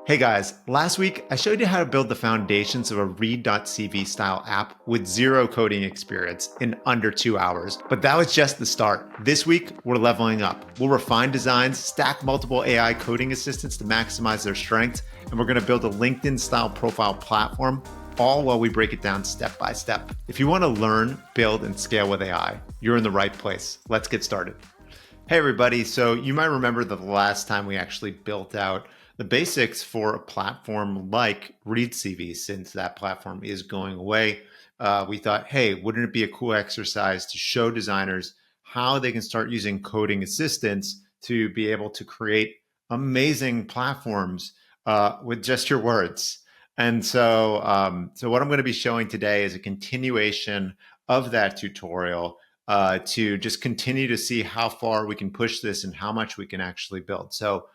Hey guys, last week I showed you how to build the foundations of a read.cv style app with zero coding experience in under 2 hours. But that was just the start. This week, we're leveling up. We'll refine designs, stack multiple AI coding assistants to maximize their strengths, and we're going to build a LinkedIn style profile platform, all while we break it down step by step. If you want to learn, build, and scale with AI, you're in the right place. Let's get started. Hey everybody, so you might remember that the last time we actually built out the basics for a platform like read.cv, since that platform is going away. We thought, hey, wouldn't it be a cool exercise to show designers how they can start using coding assistants to be able to create amazing platforms with just your words. And so what I'm going to be showing today is a continuation of that tutorial to just continue to see how far we can push this and how much we can actually build. So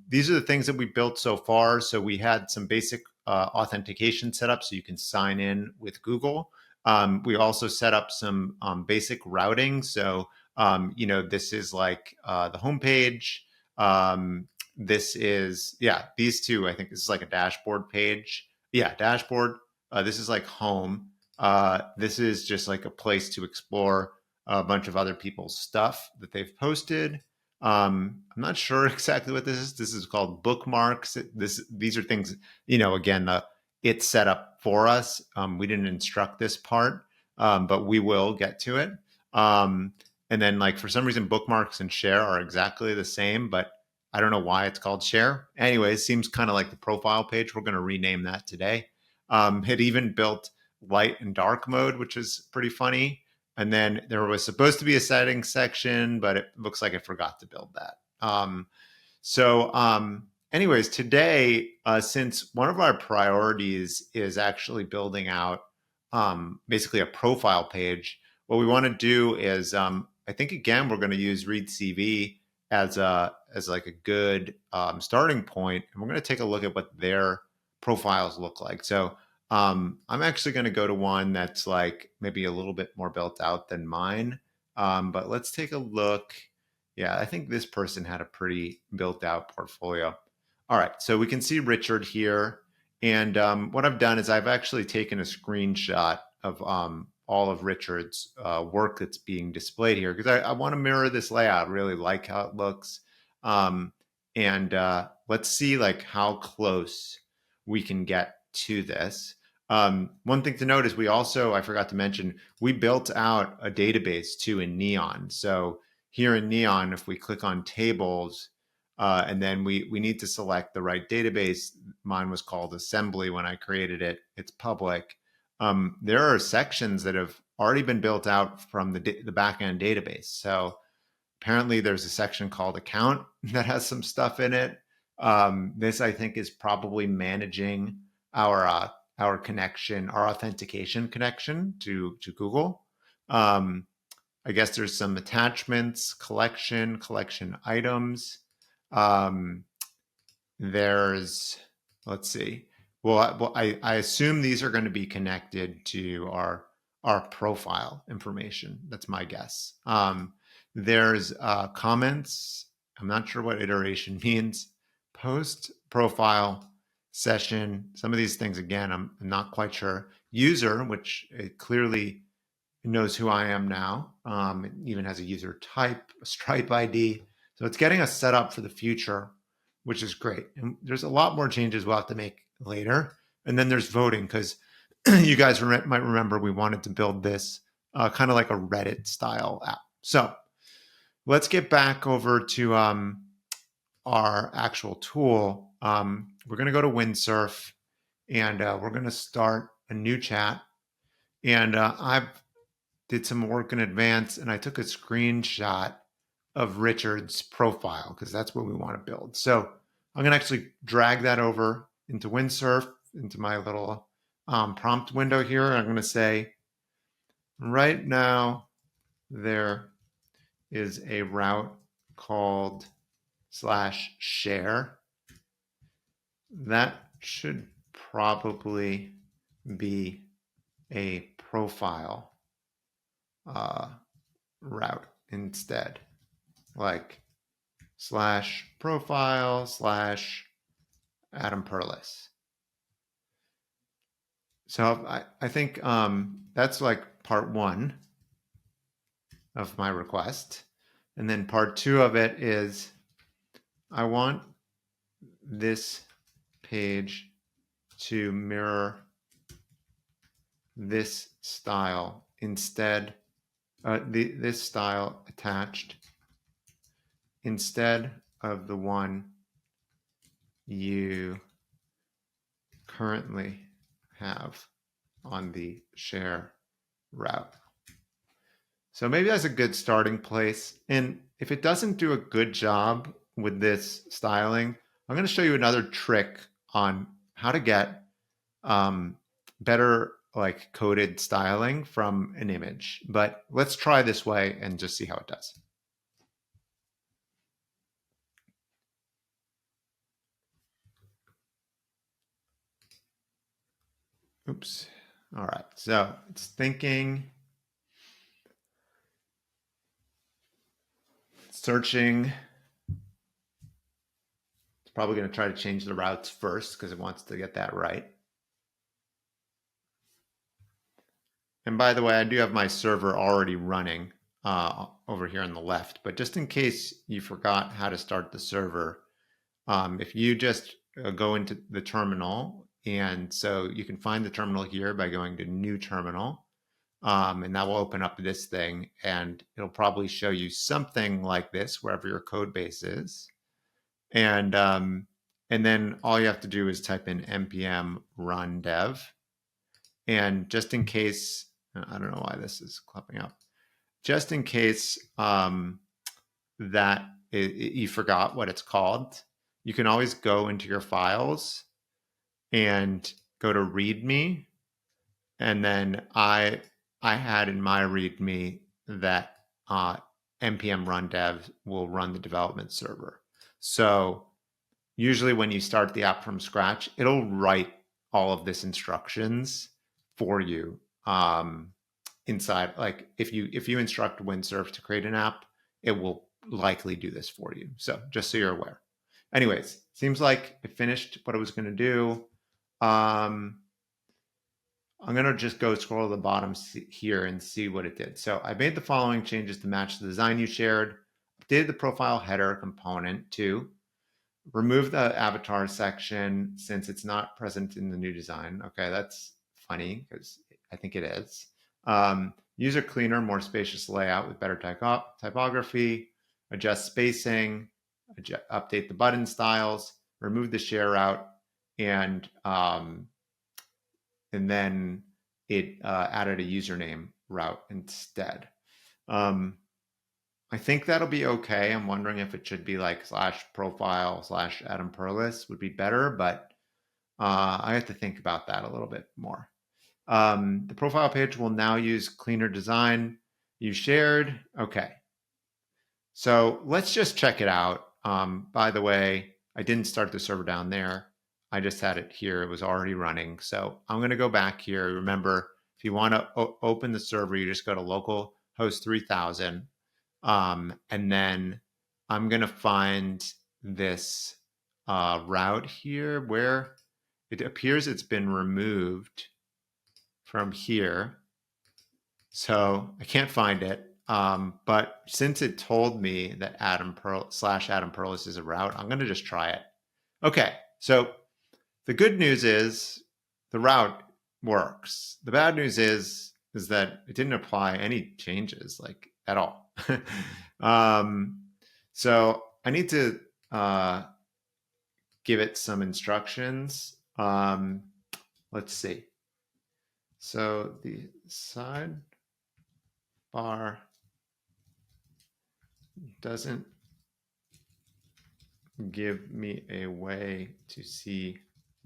these are the things that we built so far. So we had some basic authentication set up so you can sign in with Google. We also set up some basic routing. So, this is like the homepage. This is, these two, I think this is like a dashboard page. Yeah, dashboard. This is like home. This is just like a place to explore a bunch of other people's stuff that they've posted. I'm not sure exactly what this is. This is called bookmarks. These are things, again, it's set up for us. We didn't instruct this part, but we will get to it. And then like for some reason, bookmarks and share are exactly the same, but I don't know why it's called share. Anyway, it seems kind of like the profile page. We're going to rename that today. It even built light and dark mode, which is pretty funny. And then there was supposed to be a settings section, but it looks like I forgot to build that. Anyways, today, since one of our priorities is actually building out basically a profile page, what we want to do is, I think again, we're going to use read.cv as like a good starting point, and we're going to take a look at what their profiles look like. So I'm actually going to go to one that's like maybe a little bit more built out than mine. But let's take a look. Yeah, I think this person had a pretty built out portfolio. All right, so we can see Richard here. And what I've done is I've actually taken a screenshot of all of Richard's work that's being displayed here because I want to mirror this layout. I really like how it looks. And let's see like how close we can get to this. One thing to note is I forgot to mention, we built out a database too in Neon. So here in Neon, if we click on tables, and then we need to select the right database. Mine was called assembly when I created it. It's public. There are sections that have already been built out from the backend database. So apparently there's a section called account that has some stuff in it. This I think is probably managing our connection, our authentication connection to Google. I guess there's some attachments, collection items. There's, let's see. Well, I assume these are going to be connected to our profile information. That's my guess. There's comments. I'm not sure what iteration means. Post, profile, session. Some of these things, again, I'm not quite sure. User, which it clearly knows who I am now. It even has a user type, a Stripe ID. So it's getting us set up for the future, which is great. And there's a lot more changes we'll have to make later. And then there's voting because you guys might remember we wanted to build this kind of like a Reddit style app. So let's get back over to our actual tool. We're going to go to Windsurf and we're going to start a new chat. And I've did some work in advance and I took a screenshot of Richard's profile because that's what we want to build. So I'm going to actually drag that over into Windsurf, into my little prompt window here. I'm going to say, right now, there is a route called /share. That should probably be a profile route instead, like /profile/ Adam Perlis. So I think that's like part one of my request. And then part two of it is I want this page to mirror this style instead, this style attached instead of the one you currently have on the share route. So maybe that's a good starting place. And if it doesn't do a good job with this styling, I'm going to show you another trick on how to get better like coded styling from an image. But let's try this way and just see how it does. Oops. All right. So it's thinking, searching. It's probably going to try to change the routes first because it wants to get that right. And by the way, I do have my server already running over here on the left, but just in case you forgot how to start the server, if you just go into the terminal, and so you can find the terminal here by going to new terminal, and that will open up this thing, and it'll probably show you something like this wherever your code base is. And then all you have to do is type in npm run dev. And just in case, I don't know why this is clapping up, just in case that you forgot what it's called, you can always go into your files and go to README. And then I had in my README that npm run dev will run the development server. So usually when you start the app from scratch, it'll write all of this instructions for you inside. Like if you instruct Windsurf to create an app, it will likely do this for you. So just so you're aware. Anyways, seems like it finished what it was going to do. I'm going to just go scroll to the bottom here and see what it did. So I made the following changes to match the design you shared. Updated the profile header component to remove the avatar section since it's not present in the new design. Okay, that's funny because I think it is. User cleaner, more spacious layout with better typography, adjust spacing, update the button styles, remove the share route, and then it added a username route instead. I think that'll be okay. I'm wondering if it should be like /profile/Adam Perlis would be better, but I have to think about that a little bit more. The profile page will now use cleaner design you shared. Okay. So let's just check it out. By the way, I didn't start the server down there. I just had it here. It was already running. So I'm going to go back here. Remember, if you want to open the server, you just go to localhost 3000. And then I'm going to find this route here where it appears it's been removed from here. So I can't find it. But since it told me that Adam Perlis is a route, I'm going to just try it. Okay, so the good news is the route works. The bad news is that it didn't apply any changes like at all. So I need to give it some instructions. Let's see. So the sidebar doesn't give me a way to see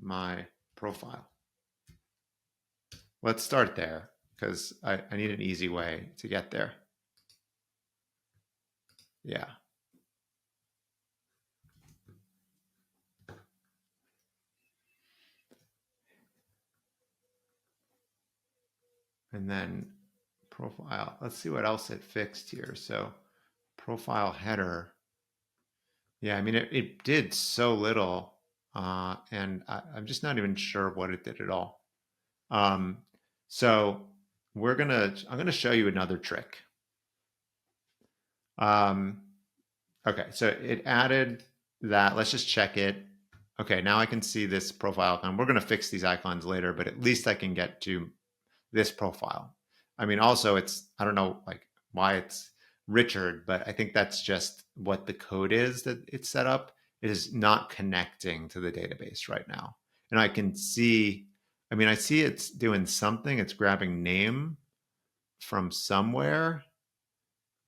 my profile. Let's start there because I need an easy way to get there. Yeah. And then profile, let's see what else it fixed here. So profile header. Yeah, I mean, it did so little. and I'm just not even sure what it did at all. So I'm gonna show you another trick. Um, okay, so it added that. Let's just check it. Okay, now I can see this profile icon. We're gonna fix these icons later, but at least I can get to this profile. I mean, also I don't know like why it's Richard, but I think that's just what the code is that it's set up. It is not connecting to the database right now. And I can see, I mean, I see it's doing something. It's grabbing name from somewhere,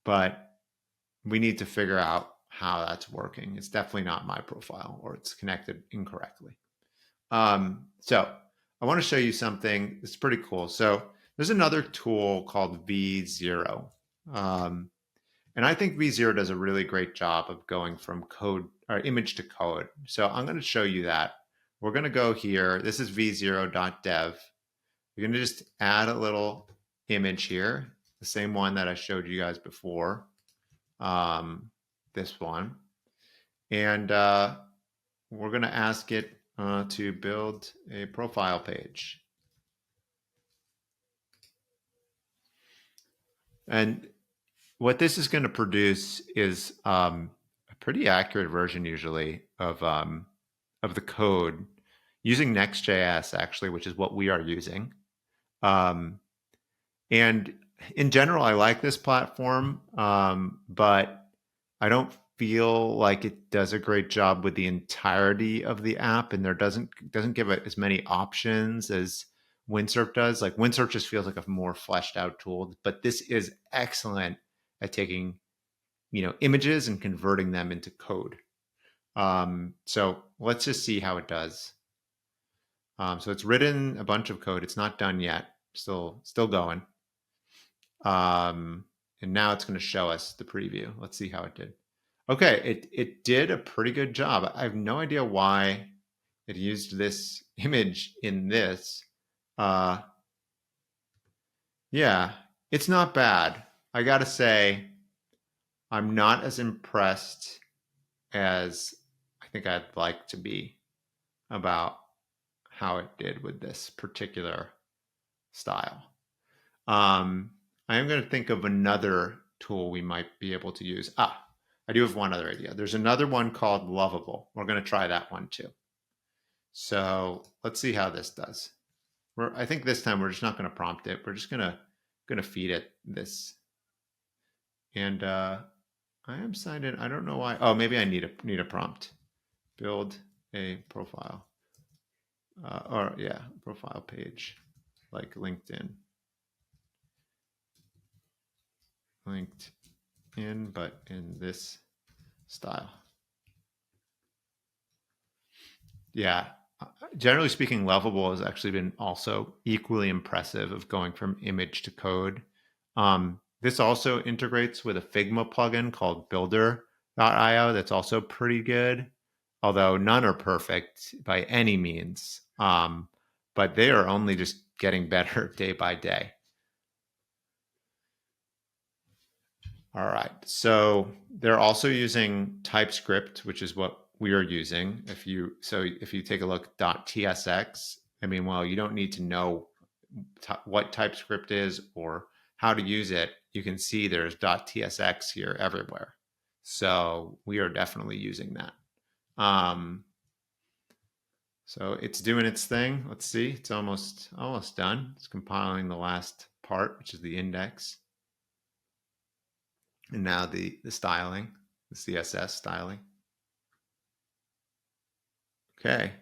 but we need to figure out how that's working. It's definitely not my profile or it's connected incorrectly. So I want to show you something. It's pretty cool. So there's another tool called V0. Um, and I think V0 does a really great job of going from code or image to code. So I'm going to show you that. We're going to go here. This is v0.dev. You're going to just add a little image here, the same one that I showed you guys before, this one. And we're going to ask it to build a profile page. And what this is going to produce is a pretty accurate version usually of the code using Next.js actually, which is what we are using. And in general, I like this platform, but I don't feel like it does a great job with the entirety of the app, and there doesn't give it as many options as Windsurf does. Like Windsurf just feels like a more fleshed out tool, but this is excellent at taking images and converting them into code. So let's just see how it does. So it's written a bunch of code. It's not done yet. Still going. And now it's going to show us the preview. Let's see how it did. Okay, it did a pretty good job. I have no idea why it used this image in this. Yeah, it's not bad. I gotta say, I'm not as impressed as I think I'd like to be about how it did with this particular style. I am going to think of another tool we might be able to use. I do have one other idea. There's another one called Lovable. We're going to try that one too. So let's see how this does. I think this time we're just not going to prompt it. We're just going to feed it this. And I am signed in. I don't know why. Oh, maybe I need a prompt. Build a profile. Profile page like LinkedIn. LinkedIn, but in this style. Yeah. Generally speaking, Lovable has actually been also equally impressive of going from image to code. This also integrates with a Figma plugin called builder.io that's also pretty good, although none are perfect by any means. But they are only just getting better day by day. All right. So they're also using TypeScript, which is what we are using. If you take a look .tsx, I mean, well, you don't need to know what TypeScript is or how to use it. You can see there's .tsx here everywhere. So we are definitely using that. So it's doing its thing. Let's see. It's almost done. It's compiling the last part, which is the index. And now the styling, the CSS styling. Okay,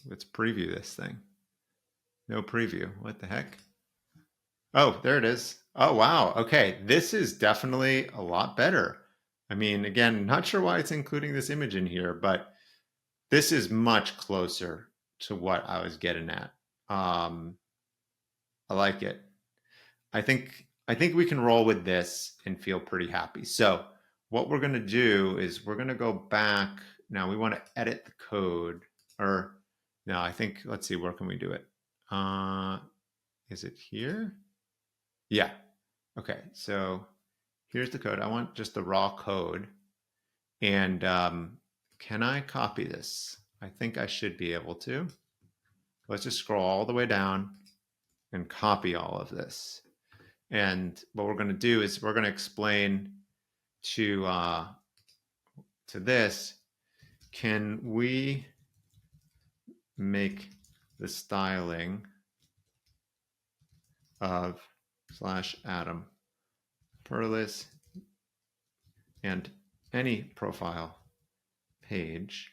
let's preview this thing. No preview. What the heck? Oh, there it is. Oh, wow. Okay, this is definitely a lot better. I mean, again, not sure why it's including this image in here, but this is much closer to what I was getting at. I like it. I think we can roll with this and feel pretty happy. So what we're going to do is we're going to go back. Now we want to edit the code, or no, I think, let's see, where can we do it? Is it here? Yeah. Okay. So here's the code. I want just the raw code. And can I copy this? I think I should be able to. Let's just scroll all the way down and copy all of this. And what we're going to do is we're going to explain to this. Can we make the styling of /Adam Perlis and any profile page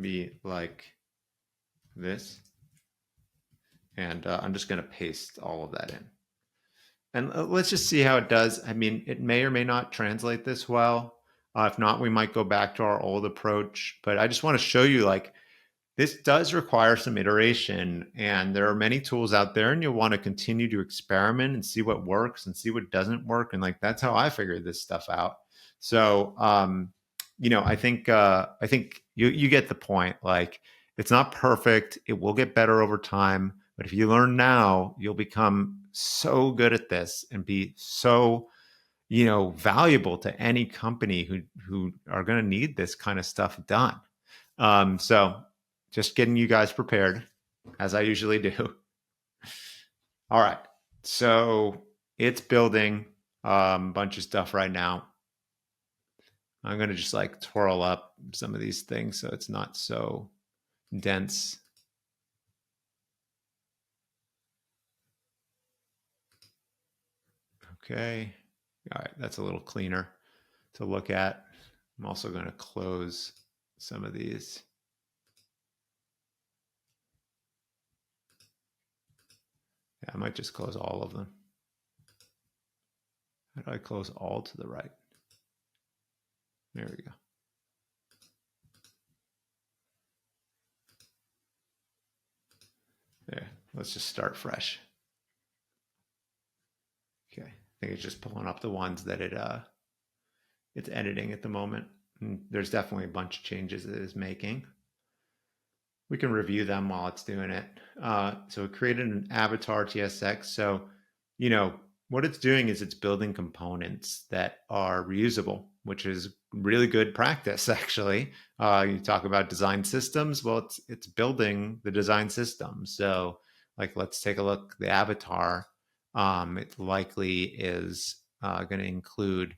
be like this? And I'm just going to paste all of that in. And let's just see how it does. I mean, it may or may not translate this well. If not, we might go back to our old approach. But I just want to show you, like, this does require some iteration, and there are many tools out there, and you'll want to continue to experiment and see what works and see what doesn't work. And like, that's how I figured this stuff out. So, I think you get the point. Like, it's not perfect. It will get better over time. But if you learn now, you'll become so good at this and be so, valuable to any company who are going to need this kind of stuff done. So just getting you guys prepared, as I usually do. All right. So it's building a bunch of stuff right now. I'm going to just like twirl up some of these things so it's not so dense. Okay. All right. That's a little cleaner to look at. I'm also going to close some of these. Yeah, I might just close all of them. How do I close all to the right? There we go. There, let's just start fresh. Okay, I think it's just pulling up the ones that it's editing at the moment. And there's definitely a bunch of changes it is making. We can review them while it's doing it. So it created an avatar TSX. So, what it's doing is it's building components that are reusable, which is really good practice, actually. You talk about design systems. Well, it's building the design system. So, like, let's take a look. The avatar, it likely is going to include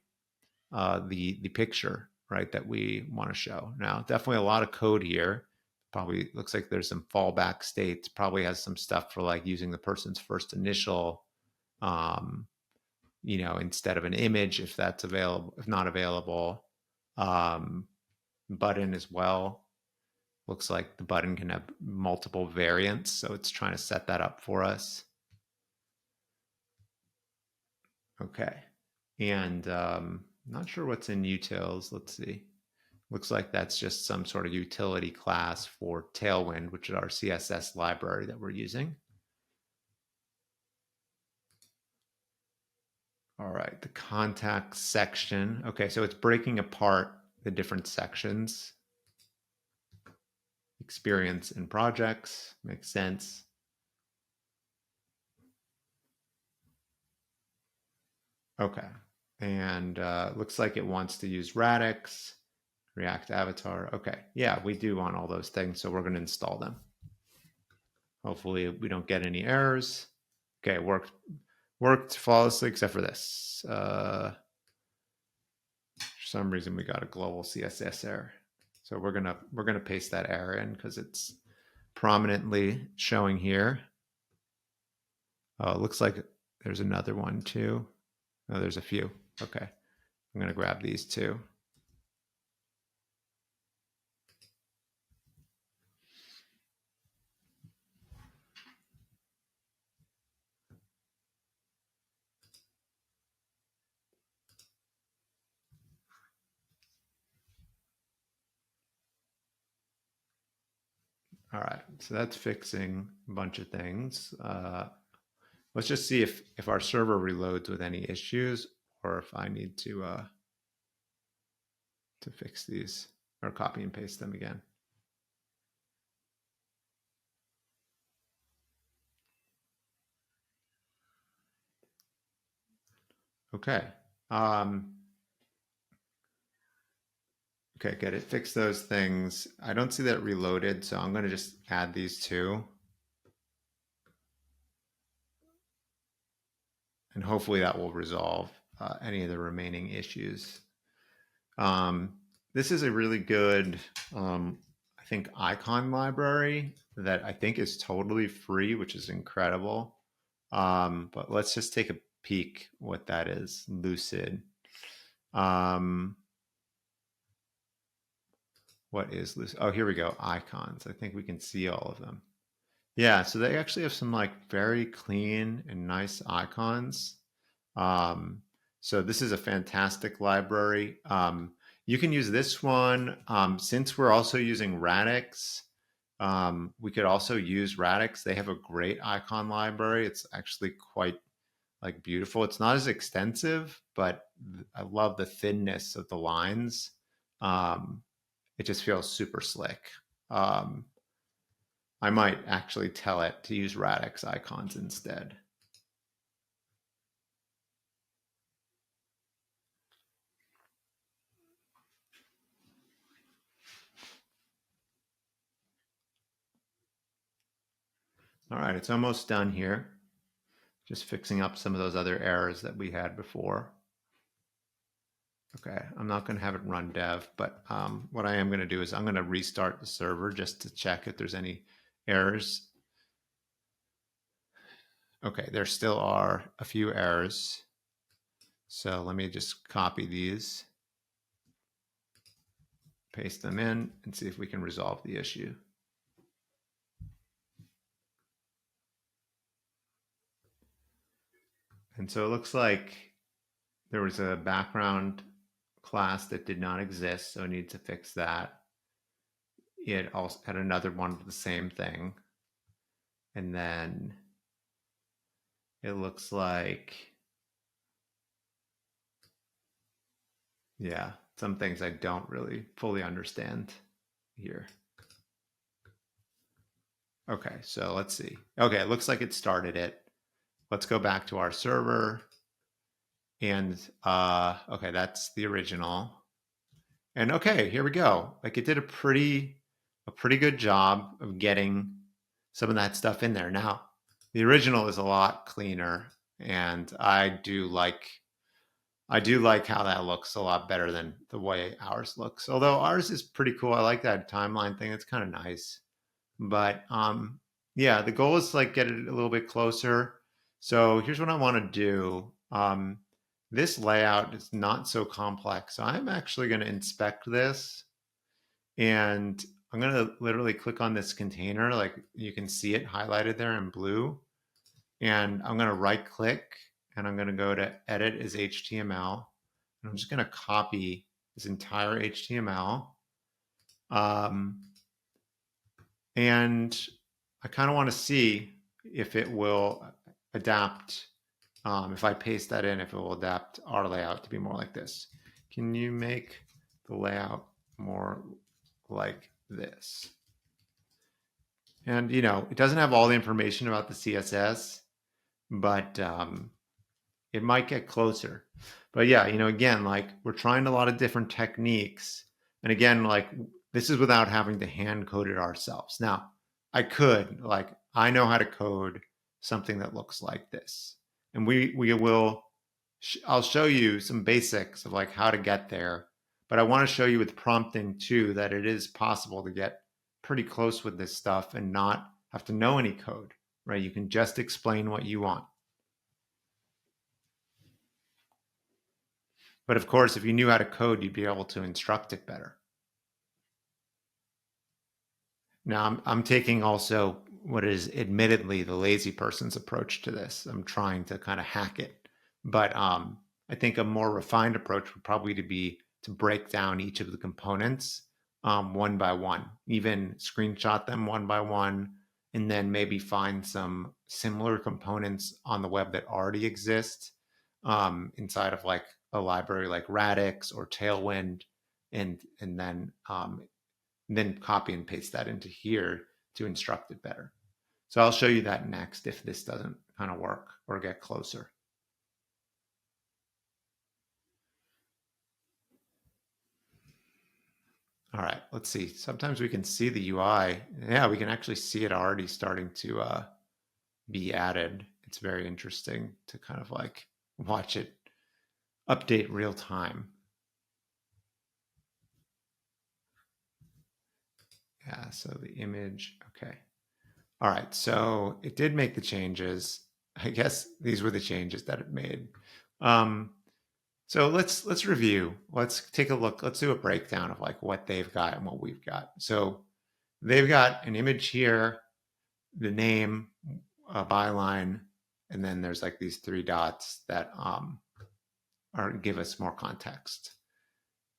the picture, right, that we want to show. Now, definitely a lot of code here. Probably looks like there's some fallback states. Probably has some stuff for like using the person's first initial, instead of an image if that's available. If not available, button as well. Looks like the button can have multiple variants, so it's trying to set that up for us. Okay, and not sure what's in utils. Let's see. Looks like that's just some sort of utility class for Tailwind, which is our CSS library that we're using. All right, the contact section. Okay, so it's breaking apart the different sections. Experience and projects, makes sense. Okay, and looks like it wants to use Radix. React Avatar. Okay, yeah, we do want all those things, so we're going to install them. Hopefully we don't get any errors. Okay, worked flawlessly except for this. For some reason we got a global CSS error. So we're gonna paste that error in because it's prominently showing here. Oh, it looks like there's another one too. Oh, there's a few. Okay, I'm gonna grab these two. All right, so that's fixing a bunch of things. Let's just see if our server reloads with any issues or if I need to fix these or copy and paste them again. Okay. Okay, good. It fixed those things. I don't see that reloaded, so I'm going to just add these two. And hopefully that will resolve any of the remaining issues. Um, this is a really good, I think, icon library that I think is totally free, which is incredible. But let's just take a peek what that is. Lucid. What is Lucid? Oh, here we go. Icons. I think we can see all of them. Yeah, so they actually have some like very clean and nice icons. Um, so this is a fantastic library. You can use this one. Since we're also using Radix, we could also use Radix. They have a great icon library. It's actually quite like beautiful. It's not as extensive, but I love the thinness of the lines. Um, it just feels super slick. Um, I might actually tell it to use Radix icons instead. All right, it's almost done here. Just fixing up some of those other errors that we had before. Okay, I'm not going to have it run dev, but what I am going to do is I'm going to restart the server just to check if there's any errors. Okay, there still are a few errors. So let me just copy these, paste them in, and see if we can resolve the issue. And so it looks like there was a background class that did not exist, so I need to fix that. It also had another one of the same thing. And then it looks like, yeah, some things I don't really fully understand here. Okay, so let's see. Okay, it looks like it started it. Let's go back to our server. And okay, that's the original. And okay, here we go. Like it did a pretty good job of getting some of that stuff in there. Now, the original is a lot cleaner, and I do like how that looks a lot better than the way ours looks. Although ours is pretty cool. I like that timeline thing. It's kind of nice. But yeah, the goal is to like get it a little bit closer. So here's what I want to do. This layout is not so complex. So I'm actually going to inspect this, and I'm going to literally click on this container. Like you can see it highlighted there in blue. And I'm going to right click, and I'm going to go to edit as HTML. And I'm just going to copy this entire HTML. And I kind of want to see if it will adapt. If I paste that in, if it will adapt our layout to be more like this. Can you make the layout more like this? And you know, it doesn't have all the information about the CSS, but it might get closer. But yeah, you know, again, like we're trying a lot of different techniques. And again, like this is without having to hand code it ourselves. Now, I could, like, I know how to code something that looks like this. And we will, I'll show you some basics of like how to get there. But I want to show you with prompting too that it is possible to get pretty close with this stuff and not have to know any code, right? You can just explain what you want. But of course, if you knew how to code, you'd be able to instruct it better. Now, I'm taking also what is admittedly the lazy person's approach to this. I'm trying to kind of hack it. But I think a more refined approach would probably be to break down each of the components one by one, even screenshot them one by one, and then maybe find some similar components on the web that already exist inside of like a library like Radix or Tailwind, and then copy and paste that into here to instruct it better. So I'll show you that next if this doesn't kind of work or get closer. All right, let's see. Sometimes we can see the UI. Yeah, we can actually see it already starting to be added. It's very interesting to kind of like watch it update real time. Yeah, so the image, okay. All right, so it did make the changes. I guess these were the changes that it made. Um, so let's review. Let's take a look. Let's do a breakdown of like what they've got and what we've got. So they've got an image here, the name, a byline, and then there's like these three dots that are give us more context.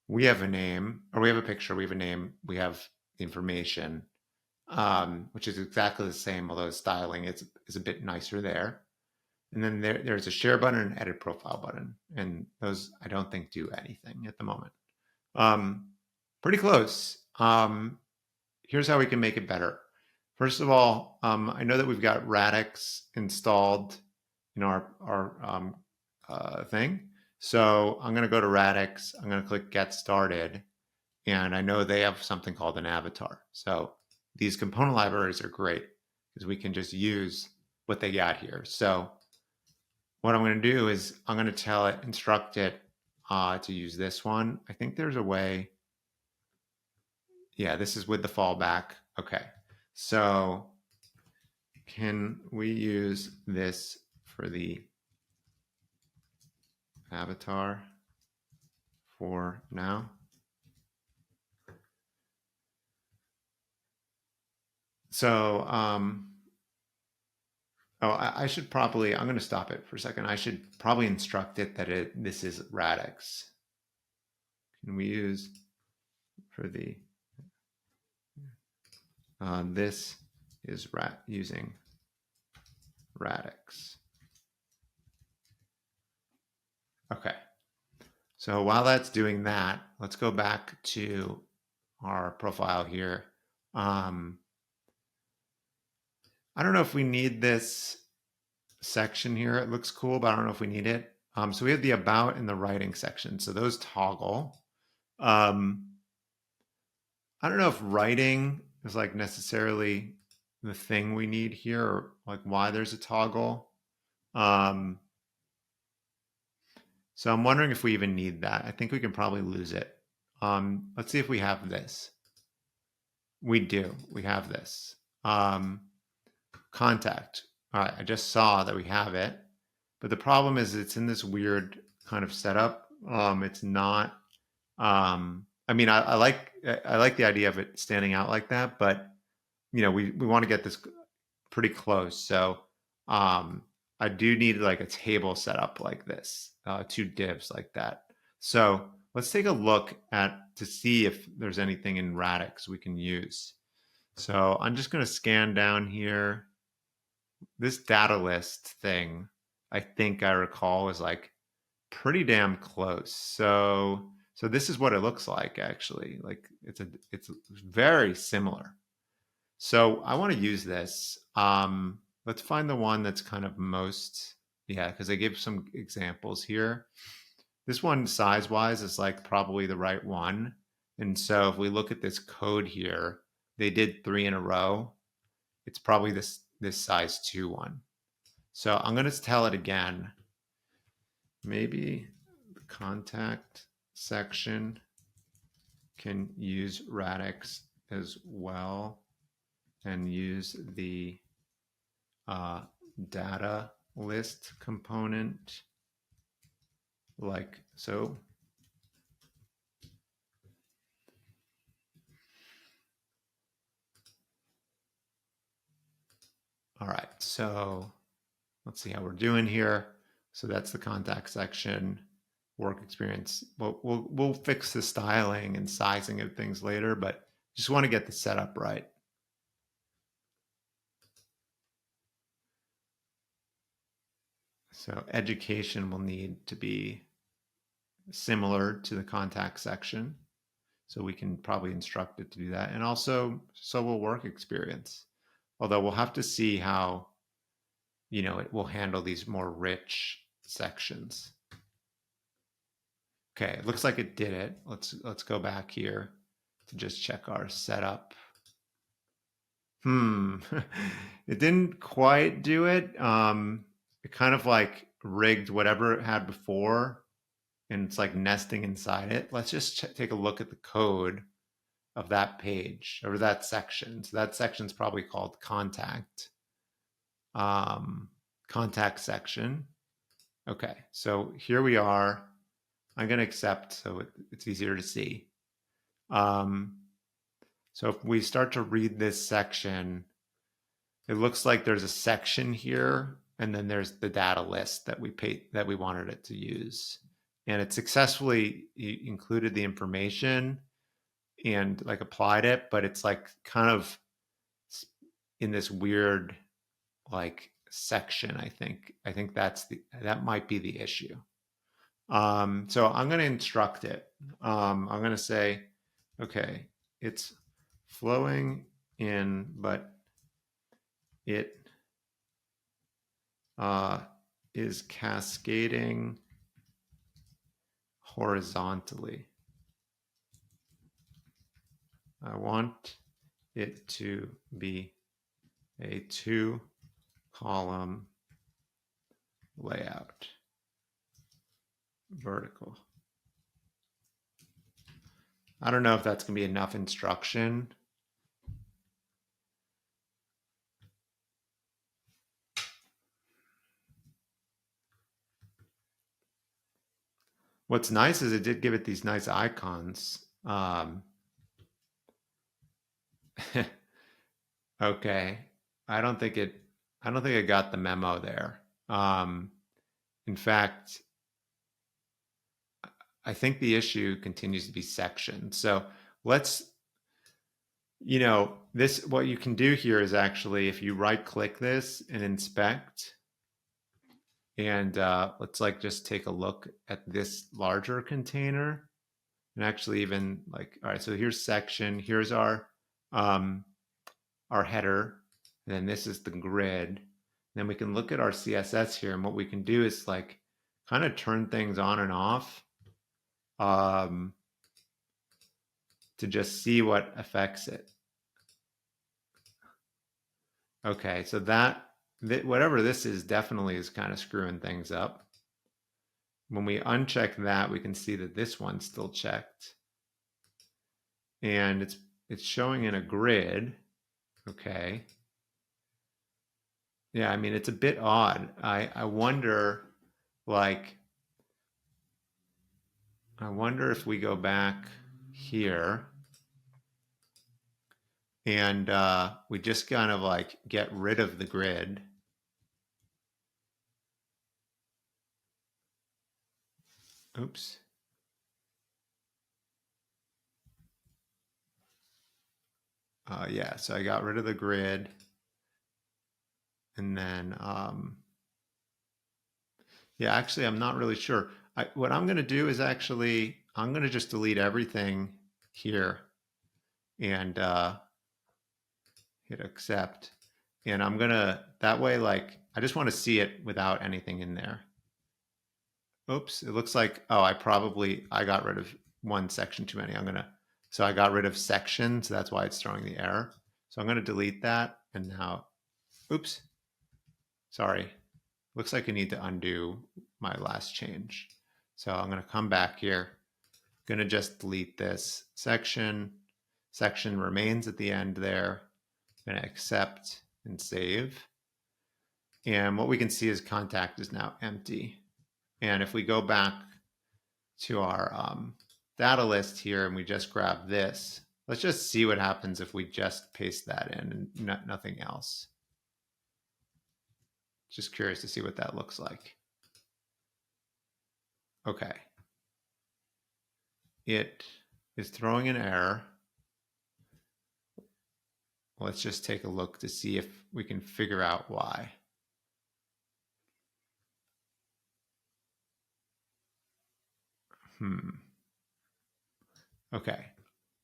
We have a name, or we have a picture, we have a name, we have information, which is exactly the same, although the styling is a bit nicer there. And then there's a share button and edit profile button. And those I don't think do anything at the moment. Um, Pretty close. Here's how we can make it better. First of all, I know that we've got Radix installed in our thing. So I'm going to go to Radix. I'm going to click Get Started. And I know they have something called an avatar. So these component libraries are great because we can just use what they got here. So what I'm going to do is I'm going to tell it, instruct it to use this one. I think there's a way. Yeah, this is with the fallback. Okay. So can we use this for the avatar for now? So, I should probably, I'm going to stop it for a second. I should probably instruct it that this is Radix. Can we use for the, this is using Radix. Okay. So while that's doing that, let's go back to our profile here. I don't know if we need this section here. It looks cool, but I don't know if we need it. So we have the about and the writing section. So those toggle. I don't know if writing is like necessarily the thing we need here, or like why there's a toggle. So I'm wondering if we even need that. I think we can probably lose it. Let's see if we have this. We do. We have this. Contact. All right, I just saw that we have it, but the problem is it's in this weird kind of setup. It's not. I mean, I like the idea of it standing out like that, but you know, we want to get this pretty close. So I do need like a table set up like this, two divs like that. So let's take a look at to see if there's anything in Radix we can use. So I'm just going to scan down here. This data list thing, I think I recall, is like pretty damn close. So this is what it looks like actually. Like it's very similar. So I want to use this. Let's find the one that's kind of most, yeah, because I gave some examples here. This one size-wise is like probably the right one. And so if we look at this code here, they did 3 in a row. It's probably this size 2 one. So I'm going to tell it again. Maybe the contact section can use Radix as well and use the data list component like so. All right, so let's see how we're doing here. So that's the contact section, work experience. We'll fix the styling and sizing of things later, but just want to get the setup right. So education will need to be similar to the contact section. So we can probably instruct it to do that. And also, so will work experience. Although we'll have to see how, you know, it will handle these more rich sections. Okay, it looks like it did it. Let's go back here to just check our setup. It didn't quite do it. It kind of like rigged whatever it had before, and it's like nesting inside it. Let's just take a look at the code of that page or that section. So that section's probably called contact. Contact section. Okay, so here we are. I'm going to accept so it's easier to see. So if we start to read this section, it looks like there's a section here, and then there's the data list that we wanted it to use, and it successfully included the information and like applied it, but it's like kind of in this weird like section. I think that might be the issue. So I'm going to instruct it. I'm going to say, okay, it's flowing in, but it is cascading horizontally. I want it to be a 2-column layout, vertical. I don't know if that's going to be enough instruction. What's nice is it did give it these nice icons. Okay, I don't think it got the memo there. In fact, I think the issue continues to be section. So let's, what you can do here is actually, if you right click this and inspect, and let's like just take a look at this larger container, and actually even like, all right, so here's section, here's our header, and then this is the grid. And then we can look at our CSS here, and what we can do is like kind of turn things on and off to just see what affects it. Okay, so whatever this is definitely is kind of screwing things up. When we uncheck that, we can see that this one's still checked, and it's showing in a grid. Okay. Yeah, I mean, it's a bit odd. I wonder, like, I wonder if we go back here and we just kind of like get rid of the grid. Oops. Yeah, so I got rid of the grid. And then, yeah, actually, I'm not really sure. What I'm going to do is actually, I'm going to just delete everything here and hit accept. And I'm going to, that way, like, I just want to see it without anything in there. Oops, it looks like, oh, I got rid of one section too many. So I got rid of section, so that's why it's throwing the error. So I'm going to delete that. And now, oops, sorry. Looks like I need to undo my last change. So I'm going to come back here. Going to just delete this section. Section remains at the end there. Going to accept and save. And what we can see is contact is now empty. And if we go back to our data list here and we just grab this, let's just see what happens if we just paste that in and nothing else. Just curious to see what that looks like. Okay. It is throwing an error. Let's just take a look to see if we can figure out why. Okay.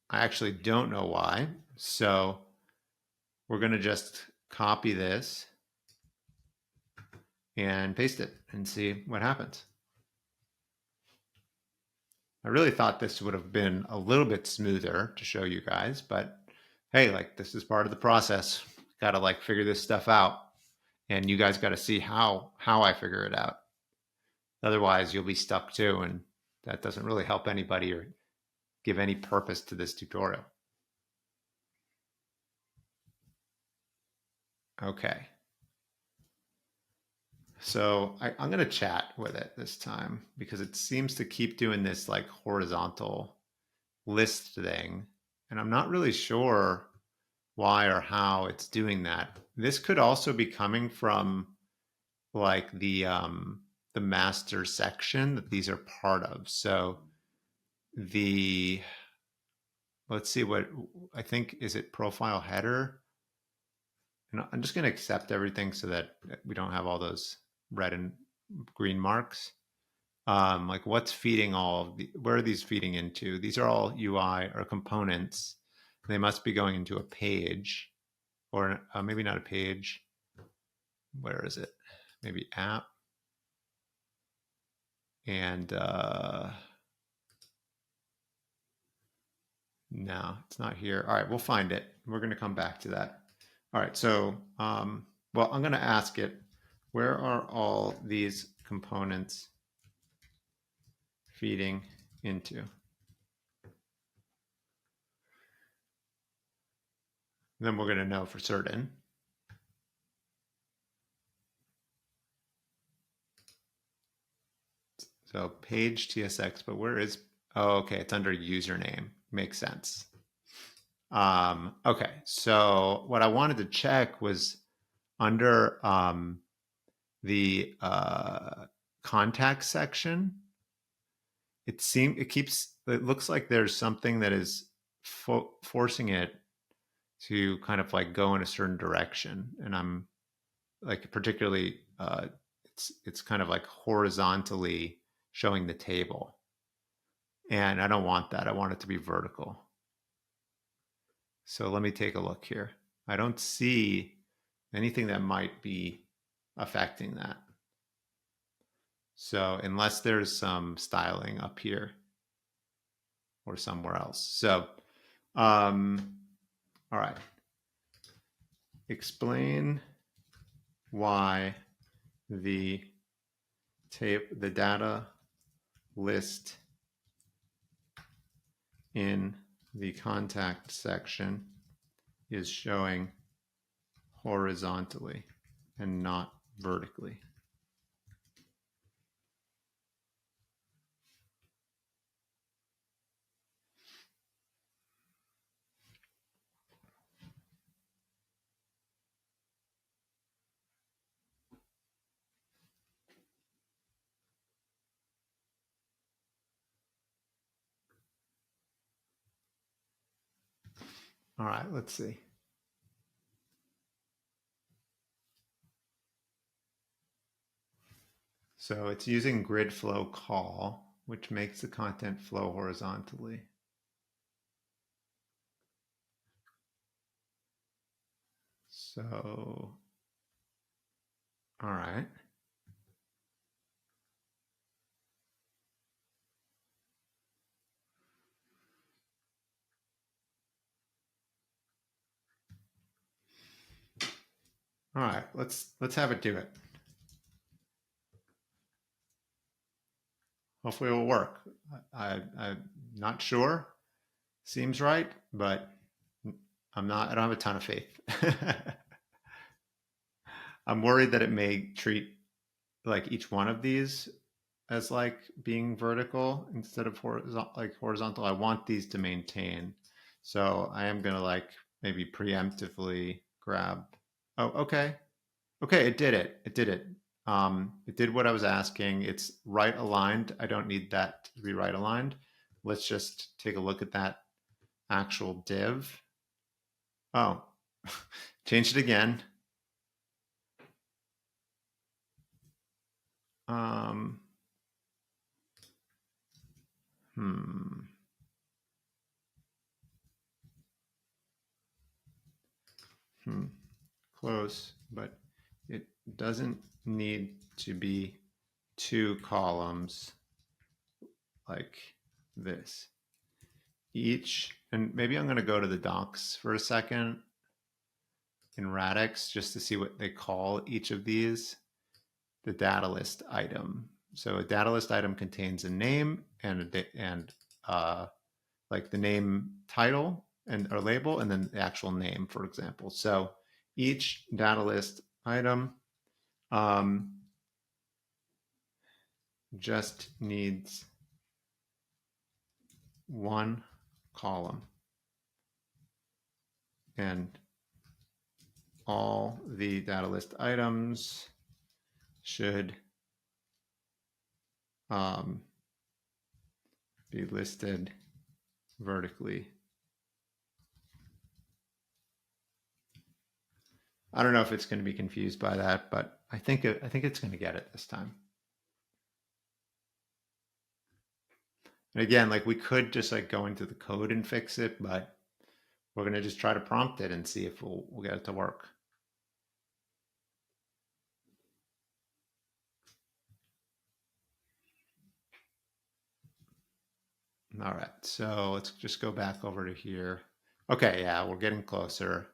I actually don't know why. So we're going to just copy this and paste it and see what happens. I really thought this would have been a little bit smoother to show you guys, but hey, like this is part of the process. Got to like figure this stuff out, and you guys got to see how I figure it out. Otherwise, you'll be stuck too, and that doesn't really help anybody or give any purpose to this tutorial. Okay. So I'm going to chat with it this time because it seems to keep doing this like horizontal list thing. And I'm not really sure why or how it's doing that. This could also be coming from like the master section that these are part of. So the let's see what I think is it profile header. And I'm just going to accept everything so that we don't have all those red and green marks. Like what's feeding all of the, where are these feeding into? These are all UI or components. They must be going into a page or maybe not a page. Where is it? Maybe app. And no, it's not here. All right, we'll find it. We're going to come back to that. All right, so, well, I'm going to ask it, where are all these components feeding into? Then we're going to know for certain. So page TSX, but where is, oh, okay, it's under username. Makes sense. Okay, so what I wanted to check was under the contact section. It looks like there's something that is forcing it to kind of like go in a certain direction, and I'm like particularly it's kind of like horizontally showing the table, and I don't want that. I want it to be vertical. So let me take a look here. I don't see anything that might be affecting that. So unless there's some styling up here or somewhere else. So, all right. Explain why the data list in the contact section is showing horizontally and not vertically. All right, let's see. So it's using grid flow call, which makes the content flow horizontally. So, all right. All right, let's have it do it. Hopefully it will work. I'm not sure. Seems right, but I don't have a ton of faith. I'm worried that it may treat like each one of these as like being vertical instead of horizontal. I want these to maintain. So I am gonna like maybe preemptively grab. Oh, okay. Okay, it did it. It did it. It did what I was asking. It's right aligned. I don't need that to be right aligned. Let's just take a look at that actual div. Oh, changed it again. Um, hmm. Close, but it doesn't need to be two columns like this. Each, and maybe I'm going to go to the docs for a second in Radix just to see what they call each of these. The data list item. So a data list item contains a name and like the name title and or label, and then the actual name, for example. So each data list item just needs one column, and all the data list items should be listed vertically. I don't know if it's going to be confused by that, but I think it's going to get it this time. And again, like we could just like go into the code and fix it, but we're going to just try to prompt it and see if we'll get it to work. All right, so let's just go back over to here. Okay, yeah, we're getting closer.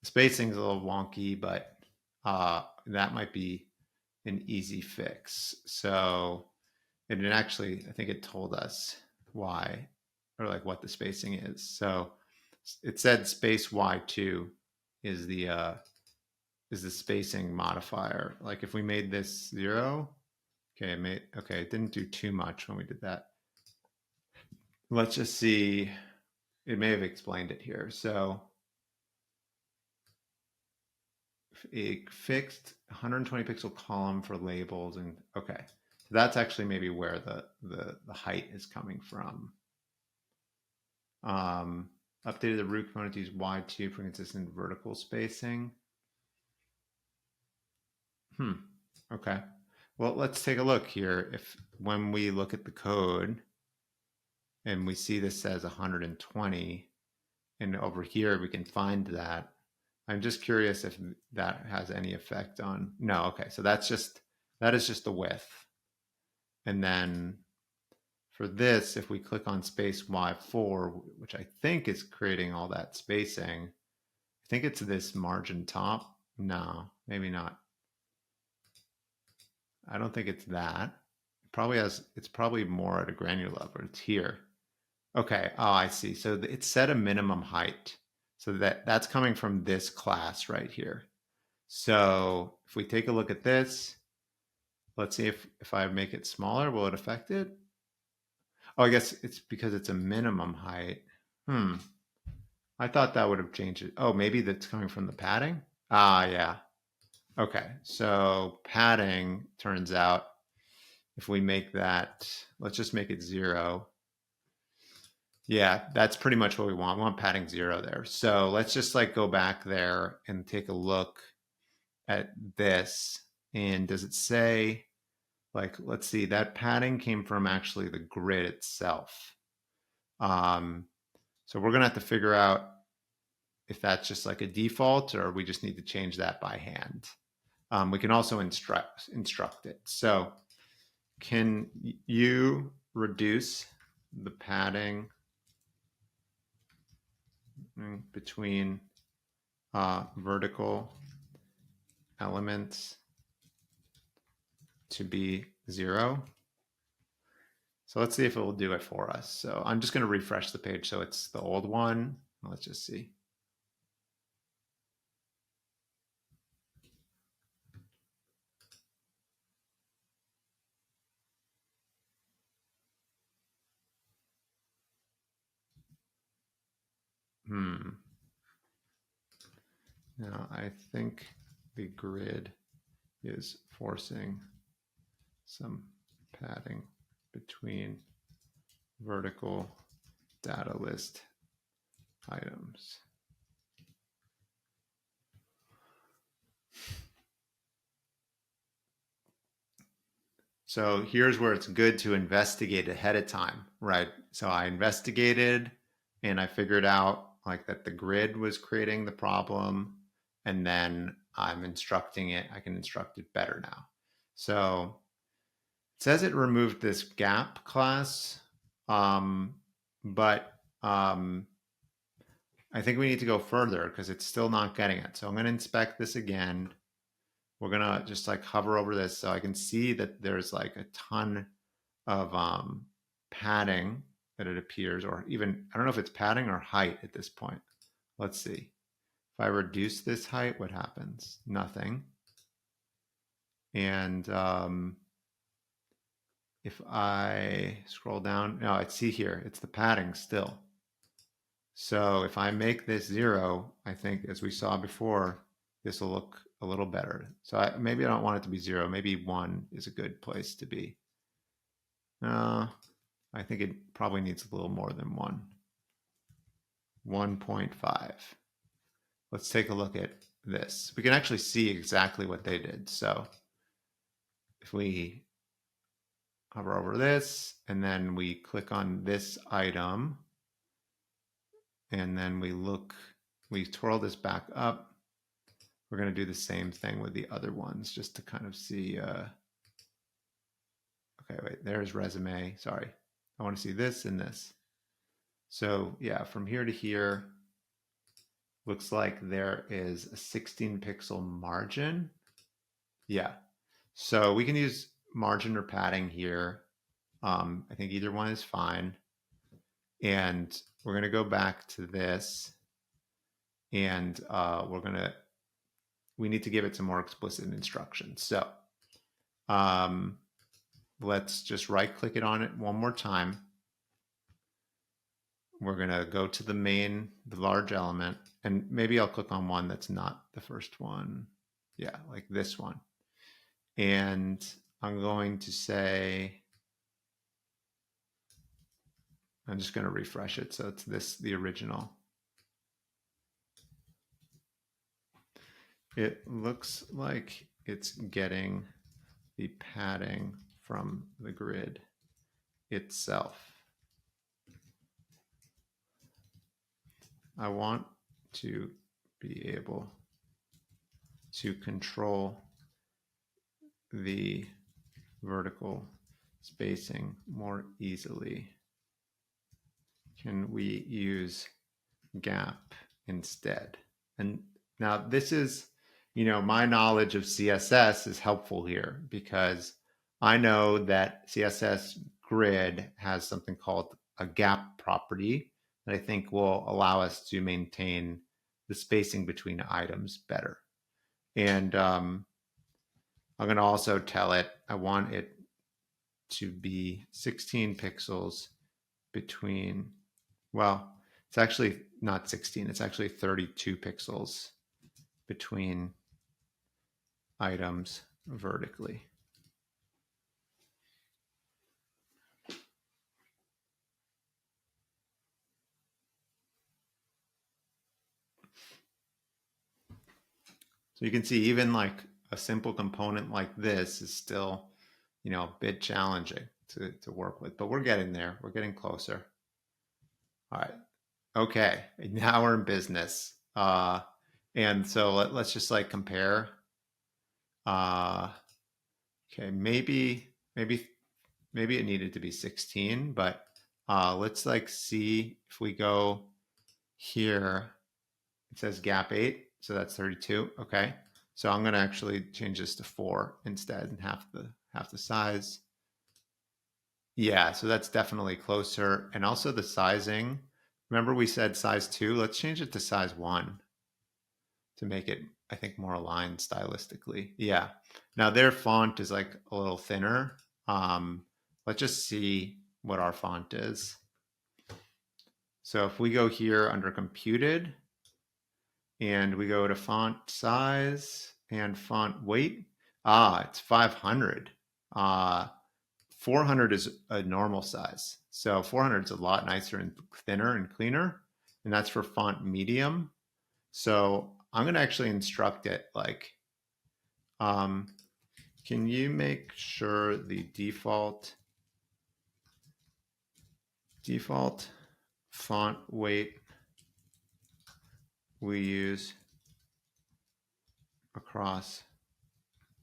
The spacing's a little wonky, but that might be an easy fix. So and it actually, I think it told us why, or like what the spacing is. So it said space Y2 is the spacing modifier. Like if we made this 0, okay, it didn't do too much when we did that. Let's just see. It may have explained it here. So a fixed 120 pixel column for labels, and okay, so that's actually maybe where the height is coming from. Updated the root component to use Y2 for consistent vertical spacing. Okay. Well, let's take a look here. If when we look at the code and we see this says 120, and over here we can find that. I'm just curious if that has any effect on. No, okay. So that is just the width. And then for this, if we click on space Y4, which I think is creating all that spacing, I think it's this margin top. No, maybe not. I don't think it's that. It's probably more at a granular level. It's here. Okay. Oh, I see. So it set a minimum height. So that's coming from this class right here. So if we take a look at this, let's see if I make it smaller, will it affect it? Oh, I guess it's because it's a minimum height. I thought that would have changed it. Oh, maybe that's coming from the padding? Ah, yeah. Okay, so padding turns out if we make that, let's just make it 0. Yeah, that's pretty much what we want. We want padding 0 there. So let's just like go back there and take a look at this. And does it say, like, let's see, that padding came from actually the grid itself. So we're gonna have to figure out if that's just like a default or we just need to change that by hand. We can also instruct it. So can you reduce the padding between vertical elements to be 0? So let's see if it will do it for us. So I'm just going to refresh the page so it's the old one. Let's just see. Now I think the grid is forcing some padding between vertical data list items. So here's where it's good to investigate ahead of time, right? So I investigated and I figured out like that the grid was creating the problem, and then I'm instructing it. I can instruct it better now. So it says it removed this gap class But I think we need to go further because it's still not getting it. So I'm going to inspect this again. We're going to just like hover over this so I can see that there's like a ton of padding that it appears, or even, I don't know if it's padding or height at this point. Let's see. If I reduce this height, what happens? Nothing. And if I scroll down, no, I see here, it's the padding still. So if I make this 0, I think as we saw before, this will look a little better. So maybe I don't want it to be 0. Maybe 1 is a good place to be. I think it probably needs a little more than 1. 1.5. Let's take a look at this. We can actually see exactly what they did. So if we hover over this and then we click on this item and then we twirl this back up, we're going to do the same thing with the other ones just to kind of see. Okay, wait, there's resume. Sorry. I want to see this and this. So yeah, from here to here, looks like there is a 16 pixel margin. Yeah. So we can use margin or padding here. I think either one is fine. And we're going to go back to this and we need to give it some more explicit instructions. So let's just right click it on it one more time. We're going to go to the large element, and maybe I'll click on one that's not the first one. Yeah, like this one. And I'm going to say, I'm just going to refresh it. So it's the original. It looks like it's getting the padding from the grid itself. I want to be able to control the vertical spacing more easily. Can we use gap instead? And now this is, my knowledge of CSS is helpful here because I know that CSS grid has something called a gap property that I think will allow us to maintain the spacing between items better. And I'm going to also tell it I want it to be 16 pixels between, well, it's actually not 16, it's actually 32 pixels between items vertically. So you can see even like a simple component like this is still, a bit challenging to work with, but we're getting there. We're getting closer. All right. Okay. Now we're in business. And so let's just like compare. Okay. Maybe it needed to be 16, but let's like see if we go here, it says gap 8. So that's 32. Okay. So I'm going to actually change this to 4 instead and half the size. Yeah, so that's definitely closer. And also the sizing. Remember we said size 2? Let's change it to size 1 to make it, I think, more aligned stylistically. Yeah. Now their font is like a little thinner. Let's just see what our font is. So if we go here under computed, and we go to font size and font weight. It's 500. 400 is a normal size. So 400 is a lot nicer and thinner and cleaner. And that's for font medium. So I'm going to actually instruct it like, can you make sure the default font weight we use across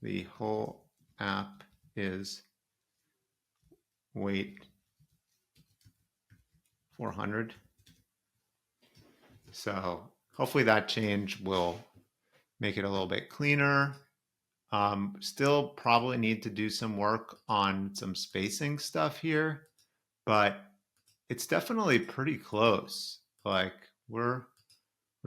the whole app is weight 400. So hopefully that change will make it a little bit cleaner. Still probably need to do some work on some spacing stuff here, but it's definitely pretty close. Like we're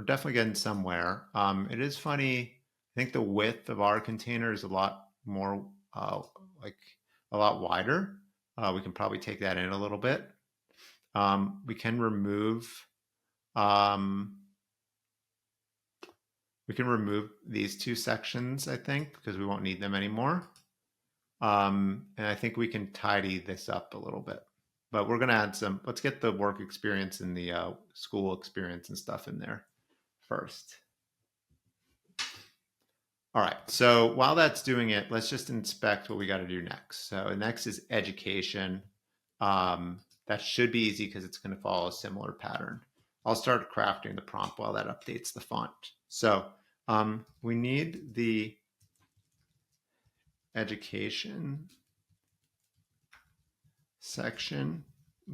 definitely getting somewhere. It is funny. I think the width of our container is a lot more like a lot wider. We can probably take that in a little bit. We can remove um, these two sections, I think, because we won't need them anymore. And I think we can tidy this up a little bit. But we're going to add some, let's get the work experience and the school experience and stuff in there first. All right, so while that's doing it, let's just inspect what we got to do next. So next is education. That should be easy because it's going to follow a similar pattern. I'll start crafting the prompt while that updates the font. So we need the education section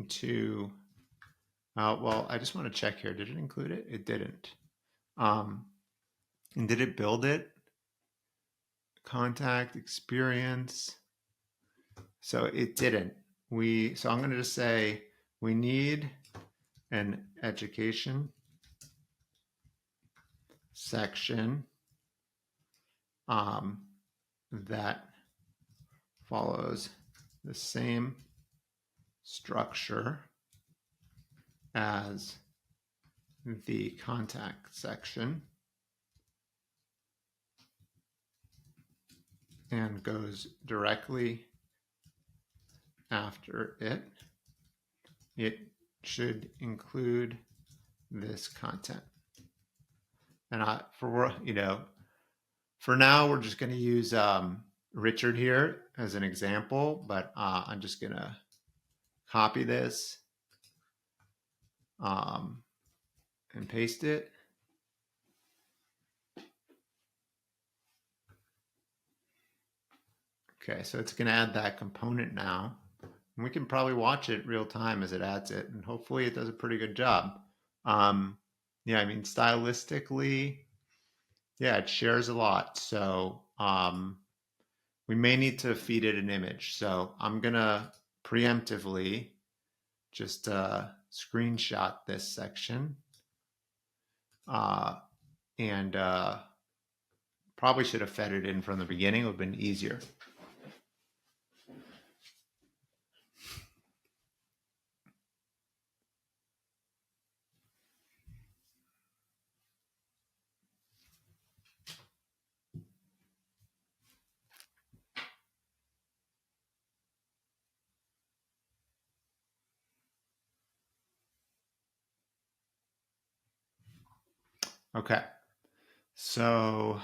to, well, I just want to check here. Did it include it? It didn't. And did it build it? Contact experience. So it didn't. So I'm going to just say we need an education section that follows the same structure as the contact section and goes directly after it. It should include this content. And for now, we're just going to use Richard here as an example, but I'm just going to copy this and paste it. Okay, so it's going to add that component now. And we can probably watch it real time as it adds it, and hopefully it does a pretty good job. Yeah, I mean, stylistically, yeah, it shares a lot. So we may need to feed it an image. So I'm going to preemptively just screenshot this section. And probably should have fed it in from the beginning. It would have been easier. Okay, so